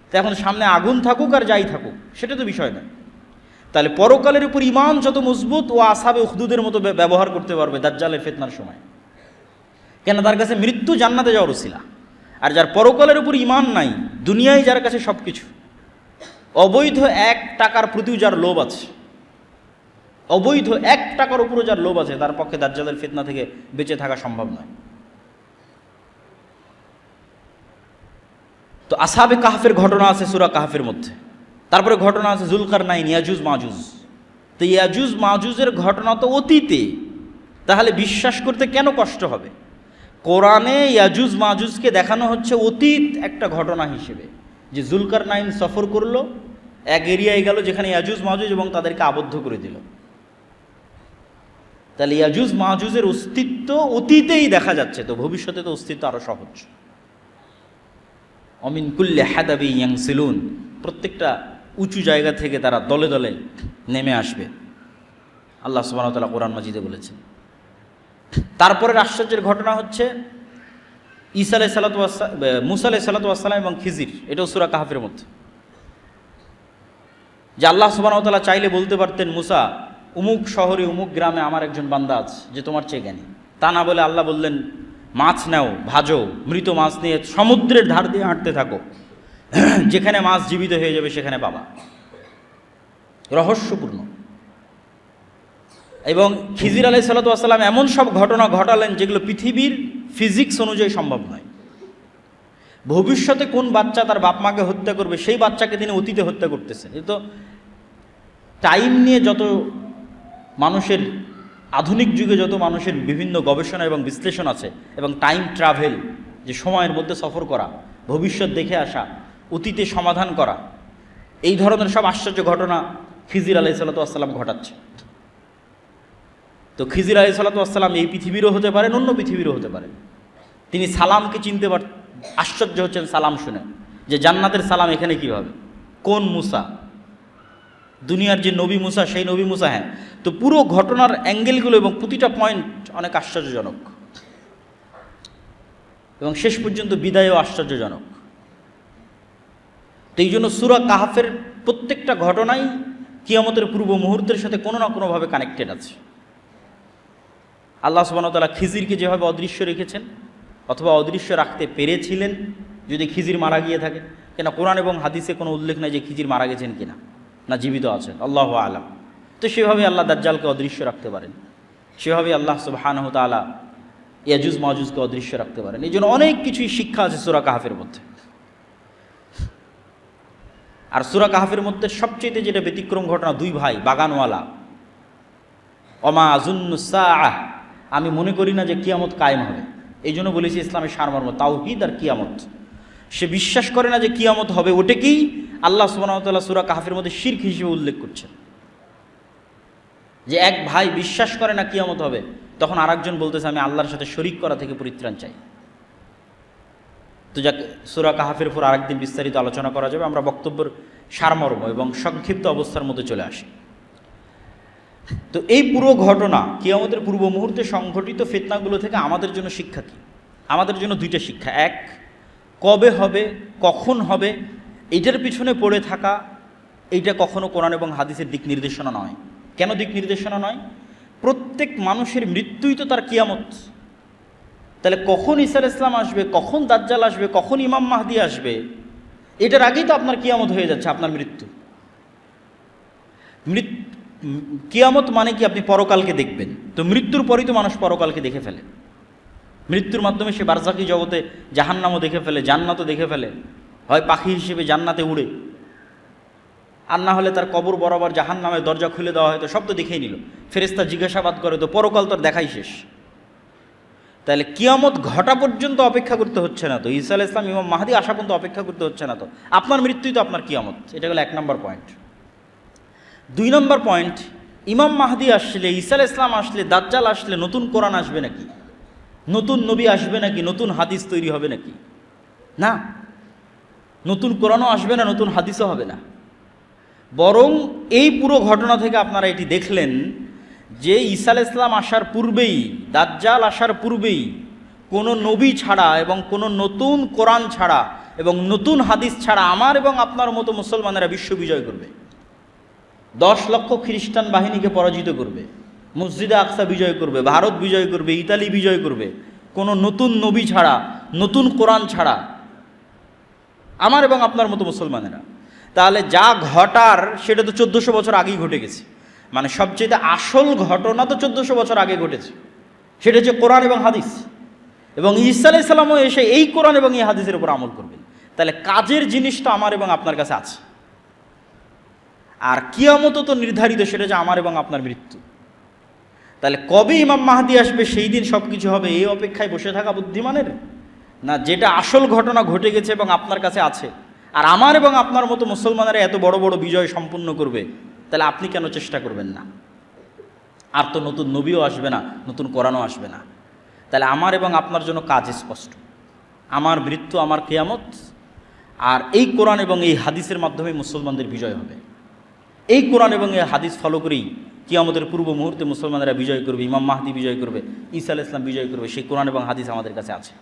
তো এখন সামনে আগুন থাকুক আর যাই থাকুক, সেটা তো বিষয় নয়। তাহলে পরকালের উপর ইমান যত মজবুত, ও আসহাবে উখদুদের মতো ব্যবহার করতে পারবে দাজ্জালের ফিতনার সময়, কেন তার কাছে মৃত্যু জান্নাতে যাওয়ার উসিলা। আর যার পরকালের উপর ইমান নাই, দুনিয়ায় যার কাছে সব কিছু, অবৈধ 1 টাকার প্রতিও যার লোভ আছে, অবৈধ 1 টাকার উপরও যার লোভ আছে, তার পক্ষে দাজ্জালের ফিতনা থেকে বেঁচে থাকা সম্ভব নয়। তো আসহাবে কাহফের ঘটনা আছে সূরা কাহফের মধ্যে। তারপরে ঘটনা আছে যুলকারনাইন, ইয়াজুজ মাজুজ। তো ইয়াজুজ মাজুজের ঘটনা তো অতীতে, তাহলে বিশ্বাস করতে কেন কষ্ট হবে? কোরআনে ইয়াজুজ মাজুজকে দেখানো হচ্ছে অতীত একটা ঘটনা হিসেবে, যে যুলকারনাইন সফর করলো, এক এরিয়ায় গেল যেখানে ইয়াজুজ মাজুজ, এবং তাদেরকে আবদ্ধ করে দিল। তাহলে ইয়াজুজ মাজুজের অস্তিত্ব অতীতেই দেখা যাচ্ছে, তো ভবিষ্যতে তো অস্তিত্ব আরো সহজ। অমিন কুল্লে হাদাবি ইয়াংসিলুন, প্রত্যেকটা উঁচু জায়গা থেকে তারা দলে দলে নেমে আসবে, আল্লাহ সুবহানাহু ওয়া তাআলা কোরআন মাজিদে বলেছেন। তারপরের আশ্চর্যের ঘটনা হচ্ছে ঈসা আলাইহিস সালাতু ওয়াস সালাম, মূসা আলাইহিস সালাতু ওয়াস সালাম এবং খিজির, এটাও সূরা কাহফের মধ্যে। যে আল্লাহ সুবহানাহু ওয়া তাআলা চাইলে বলতে পারতেন, মূসা উমুক শহরে উমুক গ্রামে আমার একজন বান্দা আছে যে তোমার চেয়ে জ্ঞানী। তা না বলে আল্লাহ বললেন, মাছ নাও, ভাজো, মৃত মাছ নিয়ে সমুদ্রের ধার দিয়ে হাঁটতে থাকো, যেখানে মাছ জীবিত হয়ে যাবে সেখানে পাবা। রহস্যপূর্ণ। এবং খিজির আলাইহিস সালাতু ওয়াস সালাম এমন সব ঘটনা ঘটালেন যেগুলো পৃথিবীর ফিজিক্স অনুযায়ী সম্ভব নয়। ভবিষ্যতে কোন বাচ্চা তার বাপ মাকে হত্যা করবে, সেই বাচ্চাকে তিনি অতীতে হত্যা করতেছেন। এ তো টাইম নিয়ে যত মানুষের, আধুনিক যুগে যত মানুষের বিভিন্ন গবেষণা এবং বিশ্লেষণ আছে, এবং টাইম ট্রাভেল, যে সময়ের মধ্যে সফর করা, ভবিষ্যৎ দেখে আসা, অতীতে সমাধান করা, এই ধরনের সব আশ্চর্য ঘটনা খিজির আলাইহিস সালাতু ওয়াস সালাম ঘটাচ্ছে। তো খিজির আলাইহিস সালাতু ওয়াস সালাম এই পৃথিবীরও হতে পারেন, অন্য পৃথিবীরও হতে পারেন। তিনি সালামকে চিনতে আশ্চর্য হচ্ছেন সালাম শুনে, যে জান্নাতের সালাম এখানে কিভাবে, কোন মূসা, দুনিয়ার যে নবী মূসা সেই নবী মূসা। হ্যাঁ, তো পুরো ঘটনার অ্যাঙ্গেলগুলো এবং প্রতিটা পয়েন্ট অনেক আশ্চর্যজনক, এবং শেষ পর্যন্ত বিদায়ও আশ্চর্যজনক। তো এই জন্য সূরা কাহফের প্রত্যেকটা ঘটনাই কিয়ামতের পূর্ব মুহূর্তের সাথে কোনো না কোনোভাবে কানেক্টেড আছে। আল্লাহ সুবহানাহু ওয়া তাআলা খিজিরকে যেভাবে অদৃশ্য রেখেছেন, অথবা অদৃশ্য রাখতে পেরেছিলেন যদি খিজির মারা গিয়ে থাকে, কেন কোরআন এবং হাদিসে কোনো উল্লেখ নাই যে খিজির মারা গেছেন কিনা, না জীবিত আছেন, আল্লাহু আ'লাম। তো সেভাবে আল্লাহ দাজ্জালকে অদৃশ্য রাখতে পারেন, সেভাবে আল্লাহ সুবহানাহু ওয়া তাআলা ইয়াজুজ মাজুজকে অদৃশ্য রাখতে পারেন। এই জন্য অনেক কিছুই শিক্ষা আছে সূরা কাহফের মধ্যে। আর সূরা কাহফের মধ্যে সবচেয়ে যেটা ব্যতিক্রম ঘটনা, 2 ভাই বাগানওয়ালা, ওমা আযুন্নু সাআহ, আমি মনে করি না যে কিয়ামত কায়েম হবে। এই জন্য বলেছি ইসলামের সারমর্ম তাওহীদ আর কিয়ামত। সে বিশ্বাস করে না যে কিয়ামত হবে, ওটাকেই আল্লাহ সুবহানাহু ওয়া তাআলা সূরা কাহফের মধ্যে শিরক হিসেবে উল্লেখ করছেন। যে এক ভাই বিশ্বাস করে না কিয়ামত হবে, তখন আরেকজন বলতেছে আমি আল্লাহর সাথে শরীক করা থেকে পরিত্রাণ চাই। তো যাক, সূরা কাহফের উপর আরেকদিন বিস্তারিত আলোচনা করা যাবে। আমরা বক্তব্যের সারমর্ম এবং সংক্ষিপ্ত অবস্থার মধ্যে চলে আসি। তো এই পুরো ঘটনা কিয়ামতের পূর্ব মুহূর্তে সংঘটিত ফিতনাগুলো থেকে আমাদের জন্য শিক্ষা কী? আমাদের জন্য 2টা শিক্ষা। এক, কবে হবে, কখন হবে, এইটার পিছনে পড়ে থাকা, এইটা কখনো কোরআন এবং হাদিসের দিক নির্দেশনা নয়। কেন দিক নির্দেশনা নয়? প্রত্যেক মানুষের মৃত্যুই তো তার কিয়ামত। তাহলে কখন ঈসা আলাইহিস সালাম আসবে, কখন দাজ্জাল আসবে, কখন ইমাম মাহদি আসবে, এটার আগেই তো আপনার কিয়ামত হয়ে যাচ্ছে, আপনার মৃত্যু। কিয়ামত মানে কি? আপনি পরকালকে দেখবেন। তো মৃত্যুর পরই তো মানুষ পরকালকে দেখে ফেলে। মৃত্যুর মাধ্যমে সে বারজাকি জগতে জাহান্নামও দেখে ফেলে, জান্নাতও দেখে ফেলে। হয় পাখি হিসেবে জান্নাতে উড়ে, আর না হলে তার কবর বরাবর জাহান্নামের দরজা খুলে দেওয়া হয়, তো সব তো দেখেই নিল। ফেরেশতা জিজ্ঞাসাবাদ করে, তো পরকাল তোর দেখাই শেষ। তাহলে কিয়ামত ঘটা পর্যন্ত অপেক্ষা করতে হচ্ছে না তো, ঈসা আলাইহিস সালাম ইমাম মাহদি আসা পর্যন্ত অপেক্ষা করতে হচ্ছে না তো, আপনার মৃত্যুই তো আপনার কিয়ামত। এটা হলো 1 নম্বর পয়েন্ট। 2 নম্বর পয়েন্ট, ইমাম মাহদি আসলে, ঈসা আলাইহিস সালাম আসলে, দাজ্জাল আসলে নতুন কোরআন আসবে নাকি, নতুন নবী আসবে নাকি, নতুন হাদিস তৈরি হবে নাকি? না, নতুন কোরআনও আসবে না, নতুন হাদিসও হবে না। বরং এই পুরো ঘটনা থেকে আপনারা এটি দেখলেন যে ঈসা আলাইহিস সালাম আসার পূর্বেই, দাজ্জাল আসার পূর্বেই কোনো নবী ছাড়া এবং কোনো নতুন কোরআন ছাড়া এবং নতুন হাদিস ছাড়া আমার এবং আপনার মতো মুসলমানেরা বিশ্ব বিজয় করবে। 10 লক্ষ খ্রিস্টান বাহিনীকে পরাজিত করবে, মসজিদে আকসা বিজয় করবে, ভারত বিজয় করবে, ইতালি বিজয় করবে, কোনো নতুন নবী ছাড়া, নতুন কোরআন ছাড়া, আমার এবং আপনার মতো মুসলমানেরা। তাহলে যা ঘটার সেটা তো 1400 বছর আগেই ঘটে গেছে। মানে সবচেয়ে আসল ঘটনা তো 1400 বছর আগে ঘটেছে, সেটা হচ্ছে কোরআন এবং হাদিস। এবং ঈসা আলাইহিস সালামও এসে এই কোরআন এবং এই হাদিসের উপর আমল করবেন। তাহলে কাজের জিনিসটা আমার এবং আপনার কাছে আছে। আর কিয়ামত তো নির্ধারিত, সেটা যে আমার এবং আপনার মৃত্যু। তাহলে কবে ইমাম মাহদি আসবে, সেই দিন সব কিছু হবে, এই অপেক্ষায় বসে থাকা বুদ্ধিমানের? না, যেটা আসল ঘটনা ঘটে গেছে এবং আপনার কাছে আছে, আর আমার এবং আপনার মতো মুসলমানেরা এত বড় বড় বিজয় সম্পূর্ণ করবে, তাহলে আপনি কেন চেষ্টা করবেন না? আর তো নতুন নবীও আসবে না, নতুন কোরআনও আসবে না। তাহলে আমার এবং আপনার জন্য কাজ স্পষ্ট, আমার মৃত্যু, আমার কিয়ামত, আর এই কোরআন এবং এই হাদিসের মাধ্যমে মুসলমানদের বিজয় হবে। এই কোরআন এবং এই হাদিস ফলো করেই কিয়ামতের পূর্ব মুহূর্তে মুসলমানেরা বিজয় করবে, ইমাম মাহদি বিজয় করবে, ঈসা আলাইহিস সালাম বিজয় করবে। সেই কোরআন এবং হাদিস আমাদের কাছে আছে।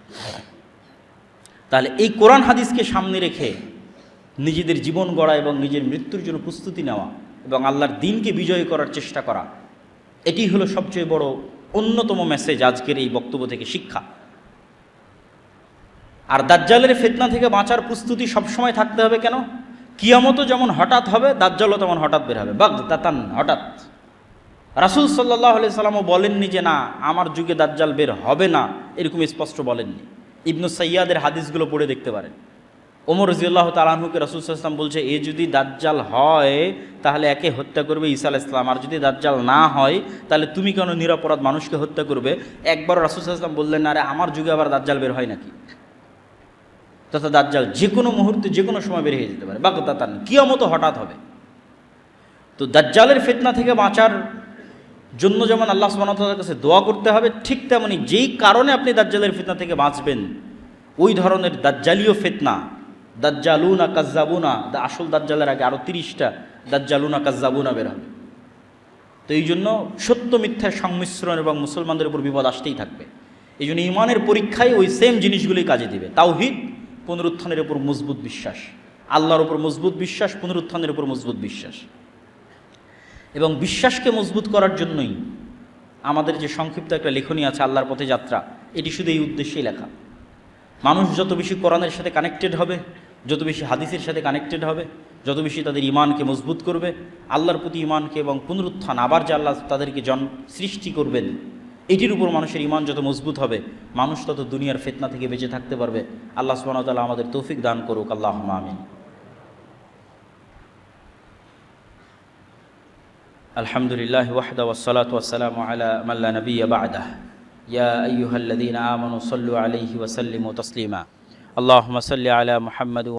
তাহলে এই কোরআন হাদিসকে সামনে রেখে নিজেদের জীবন গড়া এবং নিজের মৃত্যুর জন্য প্রস্তুতি নেওয়া এবং আল্লাহর দ্বীনকে বিজয় করার চেষ্টা করা, এটি হলো সবচেয়ে বড় অন্যতম মেসেজ আজকের এই বক্তব্য থেকে শিক্ষা। আর দাজ্জালের ফিতনা থেকে বাঁচার প্রস্তুতি সবসময় থাকতে হবে। কেন? কিয়ামতও যেমন হঠাৎ হবে, দাজ্জালও তেমন হঠাৎ বের হবে, বাগদাতান, হঠাৎ। রাসূল সাল্লাল্লাহু আলাইহি সাল্লামও বলেননি যে না, আমার যুগে দাজ্জাল বের হবে না, এরকম স্পষ্ট বলেননি। ইবনু সাইয়াদের হাদিসগুলো পড়ে দেখতে পারেন। ওমর রাদিয়াল্লাহু তাআলা আনহুকে রাসূল সাল্লাল্লাহু আলাইহি ওয়াসাল্লাম বলছে, এ যদি দাজ্জাল হয় তাহলে একে হত্যা করবে ঈসা আলাইহিস সালাম, আর যদি দাজ্জাল না হয় তাহলে তুমি কেন নিরপরাধ মানুষকে হত্যা করবে? একবার রাসূল সাল্লাল্লাহু আলাইহি ওয়াসাল্লাম বললেন, আরে আমার যুগে আবার দাজ্জাল বের হয় নাকি? তথা দাজ্জাল যে কোনো মুহূর্তে যে কোনো সময় বের হয়ে যেতে পারে, বাগদাতান, কিয়ামত হঠাৎ হবে। তো দাজ্জালের ফিতনা থেকে বাঁচার জন্য যেমন আল্লাহ সুবহানাহু ওয়া তাআলার কাছে দোয়া করতে হবে, ঠিক তেমনি যেই কারণে আপনি দাজ্জালের ফিতনা থেকে বাঁচবেন, ওই ধরনের দাজ্জালীয় ফিতনা, দাজ্জালুনা কাজ্জাবুনা, আসল দাজ্জালের আগে আরও 30টা দাজ্জালুনা কাজ্জাবুনা বের হবে। তো এই জন্য সত্য মিথ্যার সংমিশ্রণ এবং মুসলমানদের উপর বিপদ আসতেই থাকবে। এই জন্য ইমানের পরীক্ষায় ওই সেম জিনিসগুলোই কাজে দিবে। তাওহীদ, পুনরুত্থানের উপর মজবুত বিশ্বাস, আল্লাহর উপর মজবুত বিশ্বাস, পুনরুত্থানের উপর মজবুত বিশ্বাস। এবং বিশ্বাসকে মজবুত করার জন্যই আমাদের যে সংক্ষিপ্ত একটা লেখনী আছে আল্লাহর পথে যাত্রা, এটি শুধু এই উদ্দেশ্যেই লেখা। মানুষ যত বেশি কোরআনের সাথে কানেক্টেড হবে, যত বেশি হাদিসের সাথে কানেক্টেড হবে, যত বেশি তাদের ইমানকে মজবুত করবে, আল্লাহর প্রতি ইমানকে এবং পুনরুত্থান, আবার যে আল্লাহ তাদেরকে সৃষ্টি করবেন, এটির উপর মানুষের ইমান যত মজবুত হবে, মানুষ তত দুনিয়ার ফিতনা থেকে বেঁচে থাকতে পারবে। আল্লাহ সুবহানাহু ওয়া তাআলা আমাদের তৌফিক দান করুক। আল্লাহুম্মা আমিন। আলহামদুলিল্লাহ ওয়াহদা ওয়াসসালাতু ওয়াসসালামু আলা মান লা নাবিয়্যা বা'দাহ। ইয়া আইয়ুহাল্লাযীনা আমানু সাল্লু আলাইহি ওয়া সাল্লিমু তাসলিমা। আল্লাহুম্মা সাল্লি আলা মুহাম্মাদ।